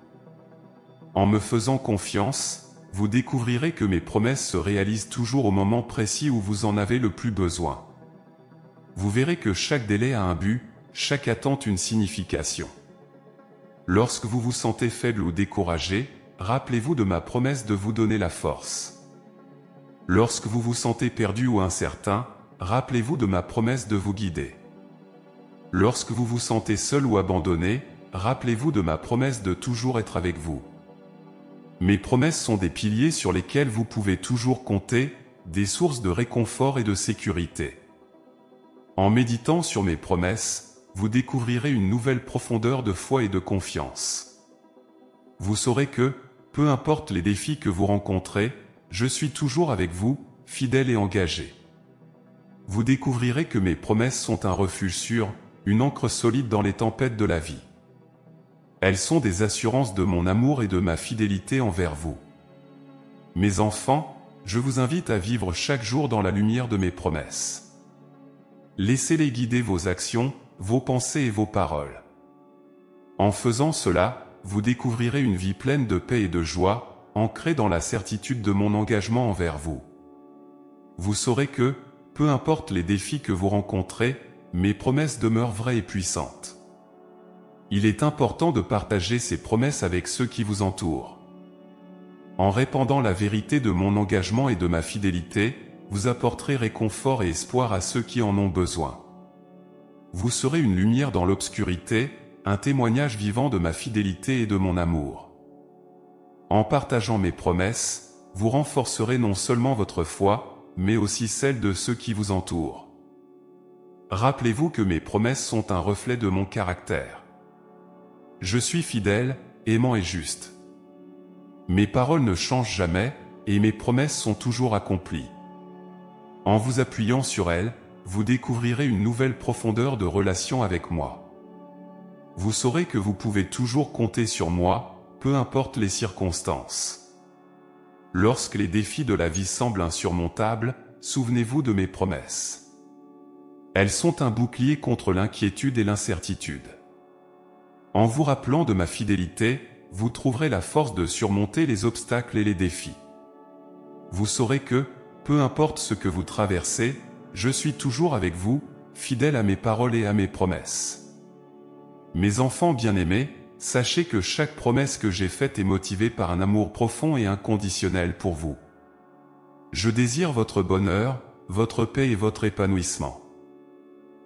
En me faisant confiance, vous découvrirez que mes promesses se réalisent toujours au moment précis où vous en avez le plus besoin. Vous verrez que chaque délai a un but, chaque attente une signification. Lorsque vous vous sentez faible ou découragé, rappelez-vous de ma promesse de vous donner la force. Lorsque vous vous sentez perdu ou incertain, rappelez-vous de ma promesse de vous guider. Lorsque vous vous sentez seul ou abandonné, rappelez-vous de ma promesse de toujours être avec vous. Mes promesses sont des piliers sur lesquels vous pouvez toujours compter, des sources de réconfort et de sécurité. En méditant sur mes promesses, vous découvrirez une nouvelle profondeur de foi et de confiance. Vous saurez que, peu importe les défis que vous rencontrez, je suis toujours avec vous, fidèle et engagé. Vous découvrirez que mes promesses sont un refuge sûr, une ancre solide dans les tempêtes de la vie. Elles sont des assurances de mon amour et de ma fidélité envers vous. Mes enfants, je vous invite à vivre chaque jour dans la lumière de mes promesses. Laissez-les guider vos actions, vos pensées et vos paroles. En faisant cela, vous découvrirez une vie pleine de paix et de joie, ancrée dans la certitude de mon engagement envers vous. Vous saurez que, peu importe les défis que vous rencontrez, mes promesses demeurent vraies et puissantes. Il est important de partager ces promesses avec ceux qui vous entourent. En répandant la vérité de mon engagement et de ma fidélité, vous apporterez réconfort et espoir à ceux qui en ont besoin. Vous serez une lumière dans l'obscurité, un témoignage vivant de ma fidélité et de mon amour. En partageant mes promesses, vous renforcerez non seulement votre foi, mais aussi celle de ceux qui vous entourent. Rappelez-vous que mes promesses sont un reflet de mon caractère. Je suis fidèle, aimant et juste. Mes paroles ne changent jamais, et mes promesses sont toujours accomplies. En vous appuyant sur elles, vous découvrirez une nouvelle profondeur de relation avec moi. Vous saurez que vous pouvez toujours compter sur moi, peu importe les circonstances. Lorsque les défis de la vie semblent insurmontables, souvenez-vous de mes promesses. Elles sont un bouclier contre l'inquiétude et l'incertitude. En vous rappelant de ma fidélité, vous trouverez la force de surmonter les obstacles et les défis. Vous saurez que, peu importe ce que vous traversez, je suis toujours avec vous, fidèle à mes paroles et à mes promesses. Mes enfants bien-aimés, sachez que chaque promesse que j'ai faite est motivée par un amour profond et inconditionnel pour vous. Je désire votre bonheur, votre paix et votre épanouissement.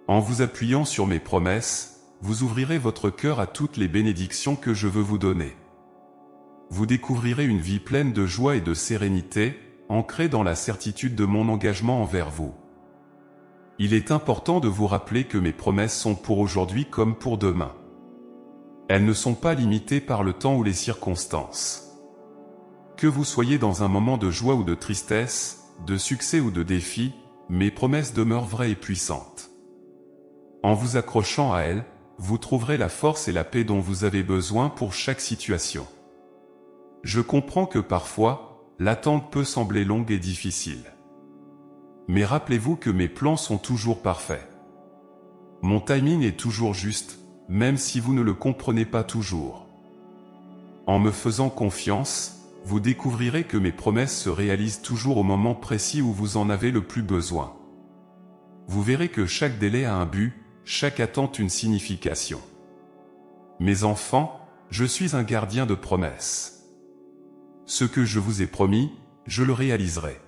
En vous appuyant sur mes promesses, vous ouvrirez votre cœur à toutes les bénédictions que je veux vous donner. Vous découvrirez une vie pleine de joie et de sérénité, ancrée dans la certitude de mon engagement envers vous. Il est important de vous rappeler que mes promesses sont pour aujourd'hui comme pour demain. Elles ne sont pas limitées par le temps ou les circonstances. Que vous soyez dans un moment de joie ou de tristesse, de succès ou de défi, mes promesses demeurent vraies et puissantes. En vous accrochant à elles, vous trouverez la force et la paix dont vous avez besoin pour chaque situation. Je comprends que parfois, l'attente peut sembler longue et difficile. Mais rappelez-vous que mes plans sont toujours parfaits. Mon timing est toujours juste, même si vous ne le comprenez pas toujours. En me faisant confiance, vous découvrirez que mes promesses se réalisent toujours au moment précis où vous en avez le plus besoin. Vous verrez que chaque délai a un but, chaque attente une signification. Mes enfants, je suis un gardien de promesses. Ce que je vous ai promis, je le réaliserai.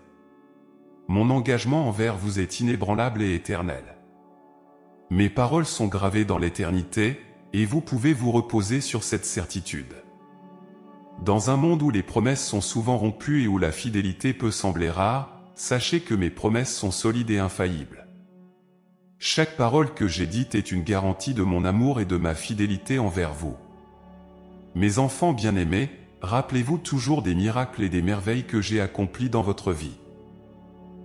Mon engagement envers vous est inébranlable et éternel. Mes paroles sont gravées dans l'éternité, et vous pouvez vous reposer sur cette certitude. Dans un monde où les promesses sont souvent rompues et où la fidélité peut sembler rare, sachez que mes promesses sont solides et infaillibles. Chaque parole que j'ai dite est une garantie de mon amour et de ma fidélité envers vous. Mes enfants bien-aimés, rappelez-vous toujours des miracles et des merveilles que j'ai accomplis dans votre vie.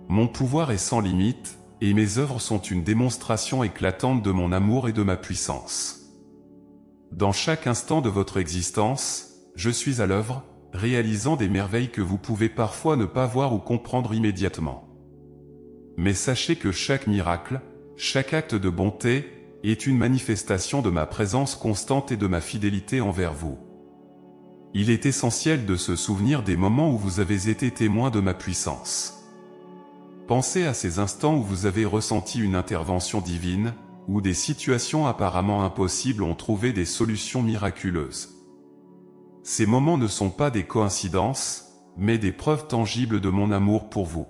Mon pouvoir est sans limite, et mes œuvres sont une démonstration éclatante de mon amour et de ma puissance. Dans chaque instant de votre existence, je suis à l'œuvre, réalisant des merveilles que vous pouvez parfois ne pas voir ou comprendre immédiatement. Mais sachez que chaque miracle, chaque acte de bonté, est une manifestation de ma présence constante et de ma fidélité envers vous. Il est essentiel de se souvenir des moments où vous avez été témoin de ma puissance. Pensez à ces instants où vous avez ressenti une intervention divine, où des situations apparemment impossibles ont trouvé des solutions miraculeuses. Ces moments ne sont pas des coïncidences, mais des preuves tangibles de mon amour pour vous.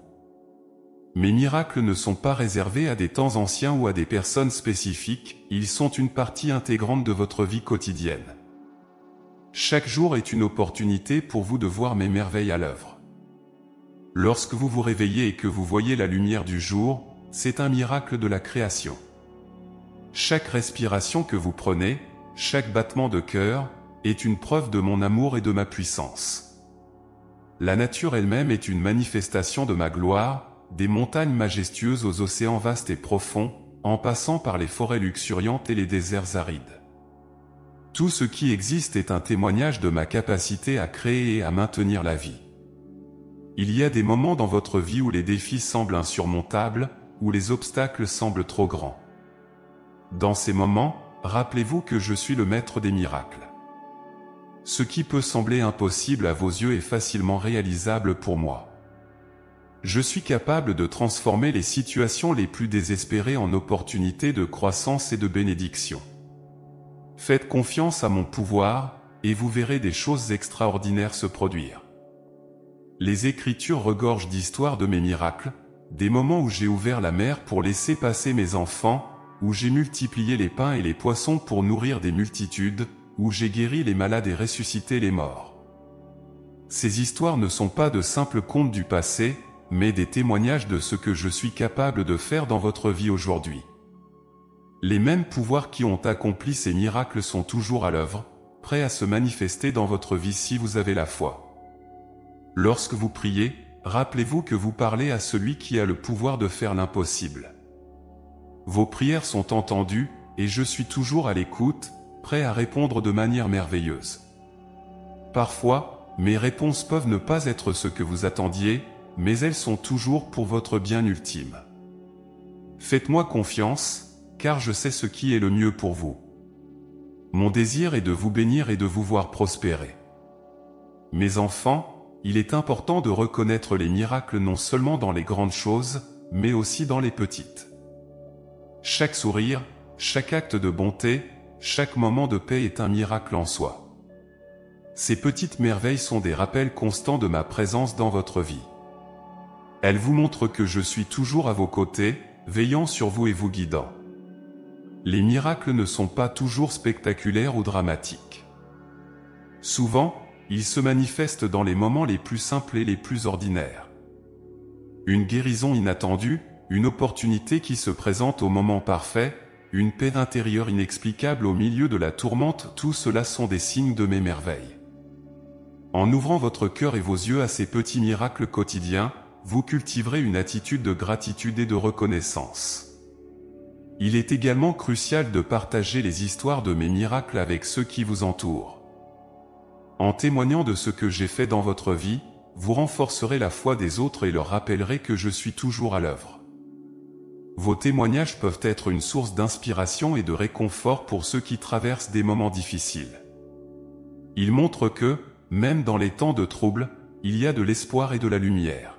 Mes miracles ne sont pas réservés à des temps anciens ou à des personnes spécifiques, ils sont une partie intégrante de votre vie quotidienne. Chaque jour est une opportunité pour vous de voir mes merveilles à l'œuvre. Lorsque vous vous réveillez et que vous voyez la lumière du jour, c'est un miracle de la création. Chaque respiration que vous prenez, chaque battement de cœur, est une preuve de mon amour et de ma puissance. La nature elle-même est une manifestation de ma gloire, des montagnes majestueuses aux océans vastes et profonds, en passant par les forêts luxuriantes et les déserts arides. Tout ce qui existe est un témoignage de ma capacité à créer et à maintenir la vie. Il y a des moments dans votre vie où les défis semblent insurmontables, où les obstacles semblent trop grands. Dans ces moments, rappelez-vous que je suis le maître des miracles. Ce qui peut sembler impossible à vos yeux est facilement réalisable pour moi. Je suis capable de transformer les situations les plus désespérées en opportunités de croissance et de bénédiction. Faites confiance à mon pouvoir, et vous verrez des choses extraordinaires se produire. Les Écritures regorgent d'histoires de mes miracles, des moments où j'ai ouvert la mer pour laisser passer mes enfants, où j'ai multiplié les pains et les poissons pour nourrir des multitudes, où j'ai guéri les malades et ressuscité les morts. Ces histoires ne sont pas de simples contes du passé, mais des témoignages de ce que je suis capable de faire dans votre vie aujourd'hui. Les mêmes pouvoirs qui ont accompli ces miracles sont toujours à l'œuvre, prêts à se manifester dans votre vie si vous avez la foi. Lorsque vous priez, rappelez-vous que vous parlez à celui qui a le pouvoir de faire l'impossible. Vos prières sont entendues, et je suis toujours à l'écoute, prêt à répondre de manière merveilleuse. Parfois, mes réponses peuvent ne pas être ce que vous attendiez, mais elles sont toujours pour votre bien ultime. Faites-moi confiance, car je sais ce qui est le mieux pour vous. Mon désir est de vous bénir et de vous voir prospérer. Mes enfants, il est important de reconnaître les miracles non seulement dans les grandes choses, mais aussi dans les petites. Chaque sourire, chaque acte de bonté, chaque moment de paix est un miracle en soi. Ces petites merveilles sont des rappels constants de ma présence dans votre vie. Elles vous montrent que je suis toujours à vos côtés, veillant sur vous et vous guidant. Les miracles ne sont pas toujours spectaculaires ou dramatiques. Souvent, ils se manifestent dans les moments les plus simples et les plus ordinaires. Une guérison inattendue, une opportunité qui se présente au moment parfait, une paix intérieure inexplicable au milieu de la tourmente, tout cela sont des signes de mes merveilles. En ouvrant votre cœur et vos yeux à ces petits miracles quotidiens, vous cultiverez une attitude de gratitude et de reconnaissance. Il est également crucial de partager les histoires de mes miracles avec ceux qui vous entourent. En témoignant de ce que j'ai fait dans votre vie, vous renforcerez la foi des autres et leur rappellerez que je suis toujours à l'œuvre. Vos témoignages peuvent être une source d'inspiration et de réconfort pour ceux qui traversent des moments difficiles. Ils montrent que, même dans les temps de trouble, il y a de l'espoir et de la lumière.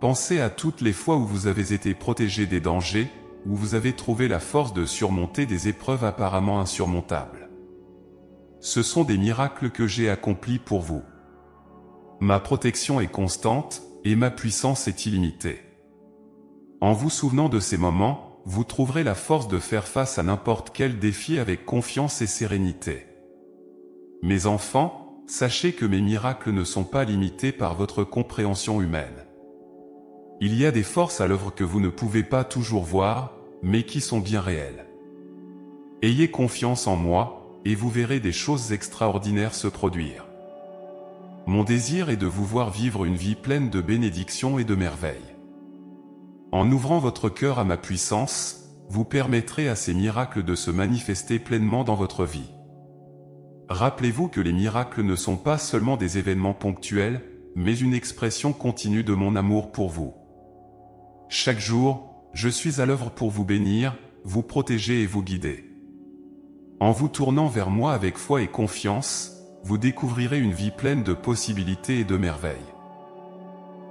Pensez à toutes les fois où vous avez été protégé des dangers, où vous avez trouvé la force de surmonter des épreuves apparemment insurmontables. Ce sont des miracles que j'ai accomplis pour vous. Ma protection est constante, et ma puissance est illimitée. En vous souvenant de ces moments, vous trouverez la force de faire face à n'importe quel défi avec confiance et sérénité. Mes enfants, sachez que mes miracles ne sont pas limités par votre compréhension humaine. Il y a des forces à l'œuvre que vous ne pouvez pas toujours voir, mais qui sont bien réelles. Ayez confiance en moi, et vous verrez des choses extraordinaires se produire. Mon désir est de vous voir vivre une vie pleine de bénédictions et de merveilles. En ouvrant votre cœur à ma puissance, vous permettrez à ces miracles de se manifester pleinement dans votre vie. Rappelez-vous que les miracles ne sont pas seulement des événements ponctuels, mais une expression continue de mon amour pour vous. Chaque jour, je suis à l'œuvre pour vous bénir, vous protéger et vous guider. En vous tournant vers moi avec foi et confiance, vous découvrirez une vie pleine de possibilités et de merveilles.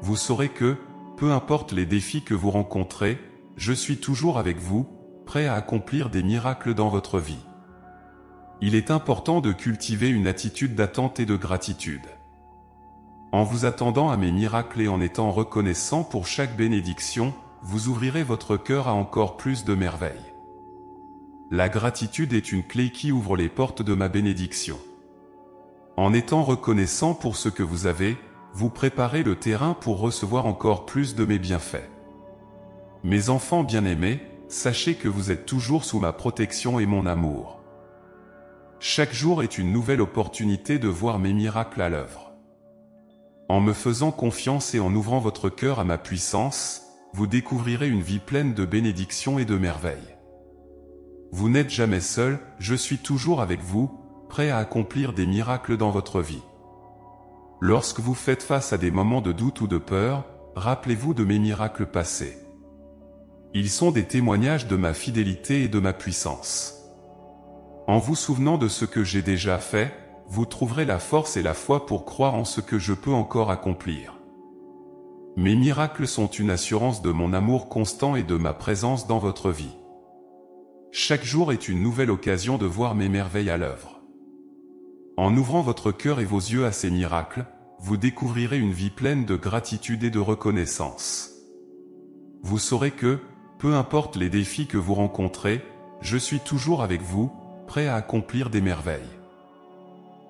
Vous saurez que, peu importe les défis que vous rencontrez, je suis toujours avec vous, prêt à accomplir des miracles dans votre vie. Il est important de cultiver une attitude d'attente et de gratitude. En vous attendant à mes miracles et en étant reconnaissant pour chaque bénédiction, vous ouvrirez votre cœur à encore plus de merveilles. La gratitude est une clé qui ouvre les portes de ma bénédiction. En étant reconnaissant pour ce que vous avez, vous préparez le terrain pour recevoir encore plus de mes bienfaits. Mes enfants bien-aimés, sachez que vous êtes toujours sous ma protection et mon amour. Chaque jour est une nouvelle opportunité de voir mes miracles à l'œuvre. En me faisant confiance et en ouvrant votre cœur à ma puissance, vous découvrirez une vie pleine de bénédictions et de merveilles. Vous n'êtes jamais seul, je suis toujours avec vous, prêt à accomplir des miracles dans votre vie. Lorsque vous faites face à des moments de doute ou de peur, rappelez-vous de mes miracles passés. Ils sont des témoignages de ma fidélité et de ma puissance. En vous souvenant de ce que j'ai déjà fait, vous trouverez la force et la foi pour croire en ce que je peux encore accomplir. Mes miracles sont une assurance de mon amour constant et de ma présence dans votre vie. Chaque jour est une nouvelle occasion de voir mes merveilles à l'œuvre. En ouvrant votre cœur et vos yeux à ces miracles, vous découvrirez une vie pleine de gratitude et de reconnaissance. Vous saurez que, peu importe les défis que vous rencontrez, je suis toujours avec vous, prêt à accomplir des merveilles.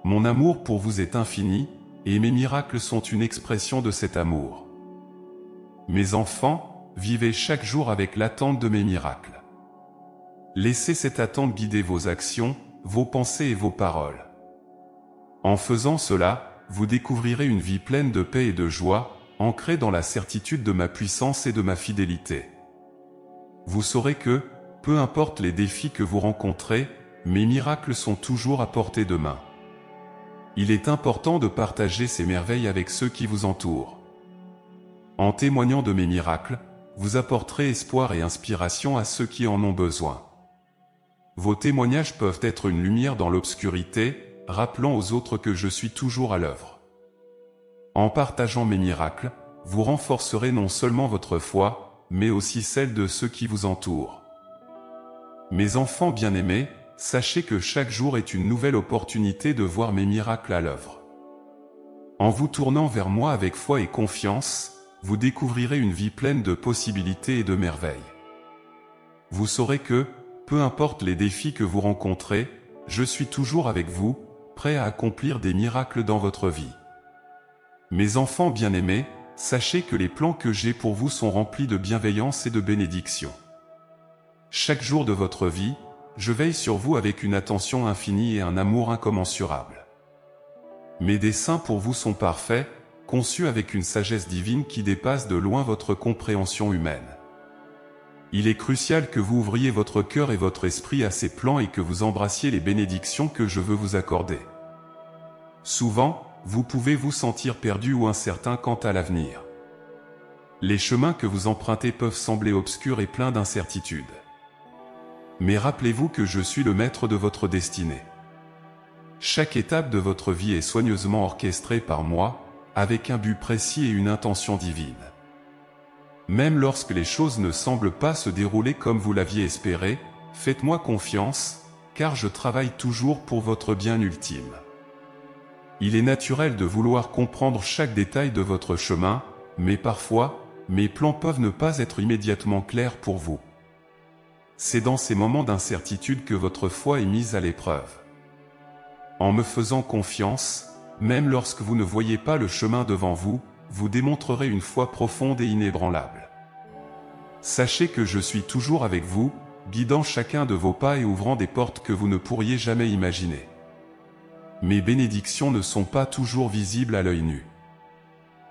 Mon amour pour vous est infini, et mes miracles sont une expression de cet amour. Mes enfants, vivez chaque jour avec l'attente de mes miracles. Laissez cette attente guider vos actions, vos pensées et vos paroles. En faisant cela, vous découvrirez une vie pleine de paix et de joie, ancrée dans la certitude de ma puissance et de ma fidélité. Vous saurez que, peu importe les défis que vous rencontrez, mes miracles sont toujours à portée de main. Il est important de partager ces merveilles avec ceux qui vous entourent. En témoignant de mes miracles, vous apporterez espoir et inspiration à ceux qui en ont besoin. Vos témoignages peuvent être une lumière dans l'obscurité, rappelant aux autres que je suis toujours à l'œuvre. En partageant mes miracles, vous renforcerez non seulement votre foi, mais aussi celle de ceux qui vous entourent. Mes enfants bien-aimés, sachez que chaque jour est une nouvelle opportunité de voir mes miracles à l'œuvre. En vous tournant vers moi avec foi et confiance, vous découvrirez une vie pleine de possibilités et de merveilles. Vous saurez que, peu importe les défis que vous rencontrez, je suis toujours avec vous, prêt à accomplir des miracles dans votre vie. Mes enfants bien-aimés, sachez que les plans que j'ai pour vous sont remplis de bienveillance et de bénédiction. Chaque jour de votre vie, je veille sur vous avec une attention infinie et un amour incommensurable. Mes desseins pour vous sont parfaits, conçus avec une sagesse divine qui dépasse de loin votre compréhension humaine. Il est crucial que vous ouvriez votre cœur et votre esprit à ces plans et que vous embrassiez les bénédictions que je veux vous accorder. Souvent, vous pouvez vous sentir perdu ou incertain quant à l'avenir. Les chemins que vous empruntez peuvent sembler obscurs et pleins d'incertitudes. Mais rappelez-vous que je suis le maître de votre destinée. Chaque étape de votre vie est soigneusement orchestrée par moi, avec un but précis et une intention divine. Même lorsque les choses ne semblent pas se dérouler comme vous l'aviez espéré, faites-moi confiance, car je travaille toujours pour votre bien ultime. Il est naturel de vouloir comprendre chaque détail de votre chemin, mais parfois, mes plans peuvent ne pas être immédiatement clairs pour vous. C'est dans ces moments d'incertitude que votre foi est mise à l'épreuve. En me faisant confiance, Même lorsque vous ne voyez pas le chemin devant vous, vous démontrerez une foi profonde et inébranlable. Sachez que je suis toujours avec vous, guidant chacun de vos pas et ouvrant des portes que vous ne pourriez jamais imaginer. Mes bénédictions ne sont pas toujours visibles à l'œil nu.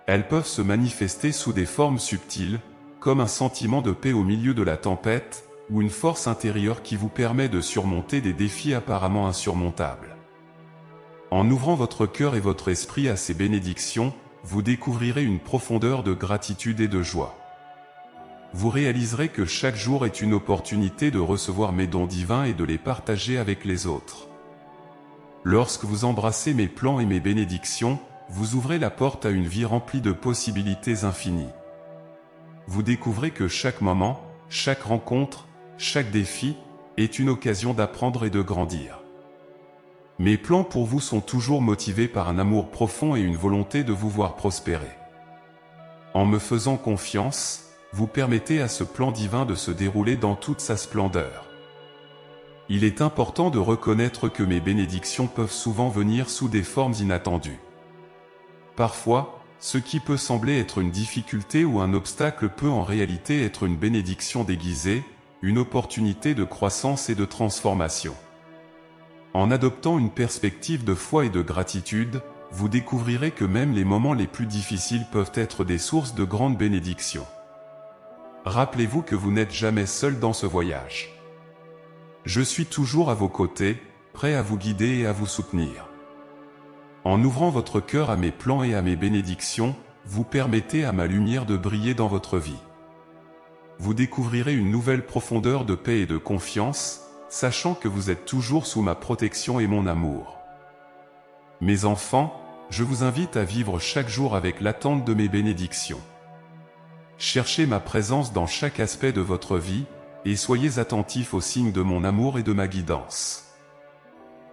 Elles peuvent se manifester sous des formes subtiles, comme un sentiment de paix au milieu de la tempête, ou une force intérieure qui vous permet de surmonter des défis apparemment insurmontables. En ouvrant votre cœur et votre esprit à ces bénédictions, vous découvrirez une profondeur de gratitude et de joie. Vous réaliserez que chaque jour est une opportunité de recevoir mes dons divins et de les partager avec les autres. Lorsque vous embrassez mes plans et mes bénédictions, vous ouvrez la porte à une vie remplie de possibilités infinies. Vous découvrez que chaque moment, chaque rencontre, chaque défi, est une occasion d'apprendre et de grandir. Mes plans pour vous sont toujours motivés par un amour profond et une volonté de vous voir prospérer. En me faisant confiance, vous permettez à ce plan divin de se dérouler dans toute sa splendeur. Il est important de reconnaître que mes bénédictions peuvent souvent venir sous des formes inattendues. Parfois, ce qui peut sembler être une difficulté ou un obstacle peut en réalité être une bénédiction déguisée, une opportunité de croissance et de transformation. En adoptant une perspective de foi et de gratitude, vous découvrirez que même les moments les plus difficiles peuvent être des sources de grandes bénédictions. Rappelez-vous que vous n'êtes jamais seul dans ce voyage. Je suis toujours à vos côtés, prêt à vous guider et à vous soutenir. En ouvrant votre cœur à mes plans et à mes bénédictions, vous permettez à ma lumière de briller dans votre vie. Vous découvrirez une nouvelle profondeur de paix et de confiance, sachant que vous êtes toujours sous ma protection et mon amour. Mes enfants, je vous invite à vivre chaque jour avec l'attente de mes bénédictions. Cherchez ma présence dans chaque aspect de votre vie, et soyez attentifs aux signes de mon amour et de ma guidance.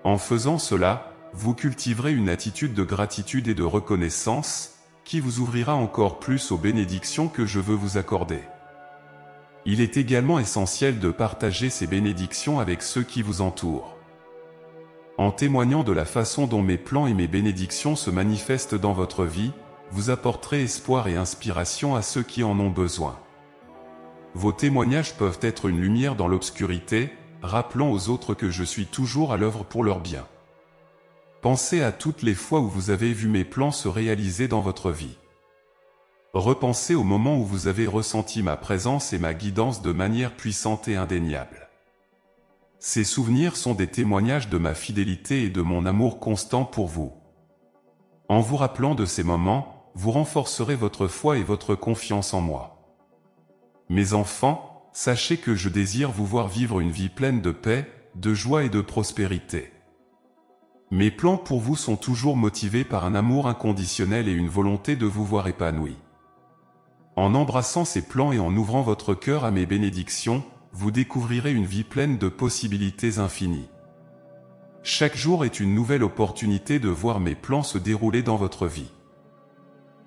En faisant cela, vous cultiverez une attitude de gratitude et de reconnaissance, qui vous ouvrira encore plus aux bénédictions que je veux vous accorder. Il est également essentiel de partager ces bénédictions avec ceux qui vous entourent. En témoignant de la façon dont mes plans et mes bénédictions se manifestent dans votre vie, vous apporterez espoir et inspiration à ceux qui en ont besoin. Vos témoignages peuvent être une lumière dans l'obscurité, rappelant aux autres que je suis toujours à l'œuvre pour leur bien. Pensez à toutes les fois où vous avez vu mes plans se réaliser dans votre vie. Repensez au moment où vous avez ressenti ma présence et ma guidance de manière puissante et indéniable. Ces souvenirs sont des témoignages de ma fidélité et de mon amour constant pour vous. En vous rappelant de ces moments, vous renforcerez votre foi et votre confiance en moi. Mes enfants, sachez que je désire vous voir vivre une vie pleine de paix, de joie et de prospérité. Mes plans pour vous sont toujours motivés par un amour inconditionnel et une volonté de vous voir épanoui. En embrassant ces plans et en ouvrant votre cœur à mes bénédictions, vous découvrirez une vie pleine de possibilités infinies. Chaque jour est une nouvelle opportunité de voir mes plans se dérouler dans votre vie.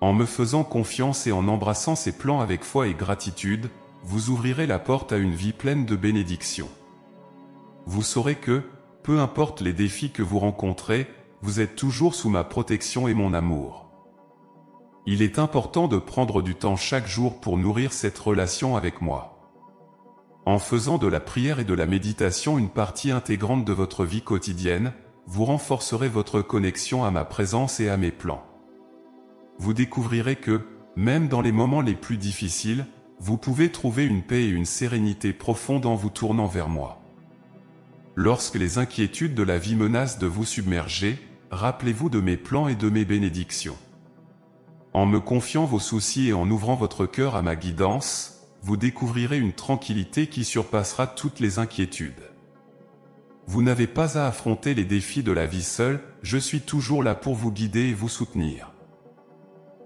En me faisant confiance et en embrassant ces plans avec foi et gratitude, vous ouvrirez la porte à une vie pleine de bénédictions. Vous saurez que, peu importe les défis que vous rencontrez, vous êtes toujours sous ma protection et mon amour. Il est important de prendre du temps chaque jour pour nourrir cette relation avec moi. En faisant de la prière et de la méditation une partie intégrante de votre vie quotidienne, vous renforcerez votre connexion à ma présence et à mes plans. Vous découvrirez que, même dans les moments les plus difficiles, vous pouvez trouver une paix et une sérénité profonde en vous tournant vers moi. Lorsque les inquiétudes de la vie menacent de vous submerger, rappelez-vous de mes plans et de mes bénédictions. En me confiant vos soucis et en ouvrant votre cœur à ma guidance, vous découvrirez une tranquillité qui surpassera toutes les inquiétudes. Vous n'avez pas à affronter les défis de la vie seul, je suis toujours là pour vous guider et vous soutenir.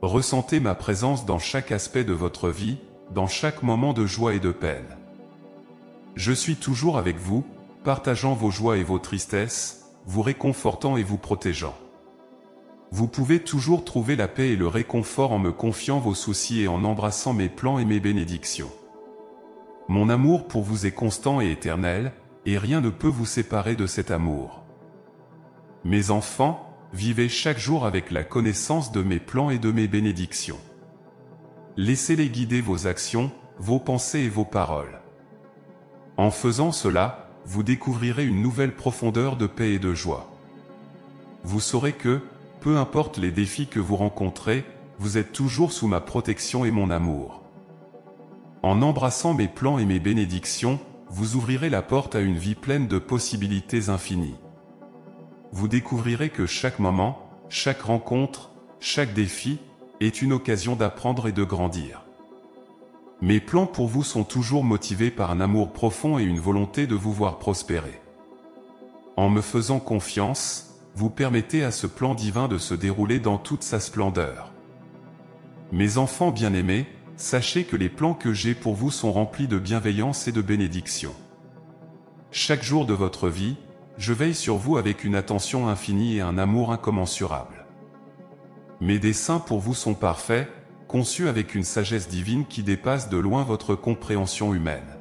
Ressentez ma présence dans chaque aspect de votre vie, dans chaque moment de joie et de peine. Je suis toujours avec vous, partageant vos joies et vos tristesses, vous réconfortant et vous protégeant. Vous pouvez toujours trouver la paix et le réconfort en me confiant vos soucis et en embrassant mes plans et mes bénédictions. Mon amour pour vous est constant et éternel, et rien ne peut vous séparer de cet amour. Mes enfants, vivez chaque jour avec la connaissance de mes plans et de mes bénédictions. Laissez-les guider vos actions, vos pensées et vos paroles. En faisant cela, vous découvrirez une nouvelle profondeur de paix et de joie. Vous saurez que, peu importe les défis que vous rencontrez, vous êtes toujours sous ma protection et mon amour. En embrassant mes plans et mes bénédictions, vous ouvrirez la porte à une vie pleine de possibilités infinies. Vous découvrirez que chaque moment, chaque rencontre, chaque défi, est une occasion d'apprendre et de grandir. Mes plans pour vous sont toujours motivés par un amour profond et une volonté de vous voir prospérer. En me faisant confiance, vous permettez à ce plan divin de se dérouler dans toute sa splendeur. Mes enfants bien-aimés, sachez que les plans que j'ai pour vous sont remplis de bienveillance et de bénédiction. Chaque jour de votre vie, je veille sur vous avec une attention infinie et un amour incommensurable. Mes desseins pour vous sont parfaits, conçus avec une sagesse divine qui dépasse de loin votre compréhension humaine.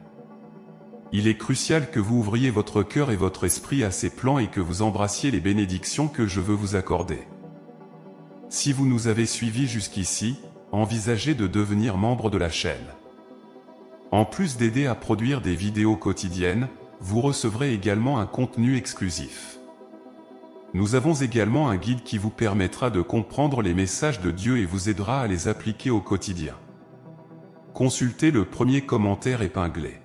Il est crucial que vous ouvriez votre cœur et votre esprit à ces plans et que vous embrassiez les bénédictions que je veux vous accorder. Si vous nous avez suivis jusqu'ici, envisagez de devenir membre de la chaîne. En plus d'aider à produire des vidéos quotidiennes, vous recevrez également un contenu exclusif. Nous avons également un guide qui vous permettra de comprendre les messages de Dieu et vous aidera à les appliquer au quotidien. Consultez le premier commentaire épinglé.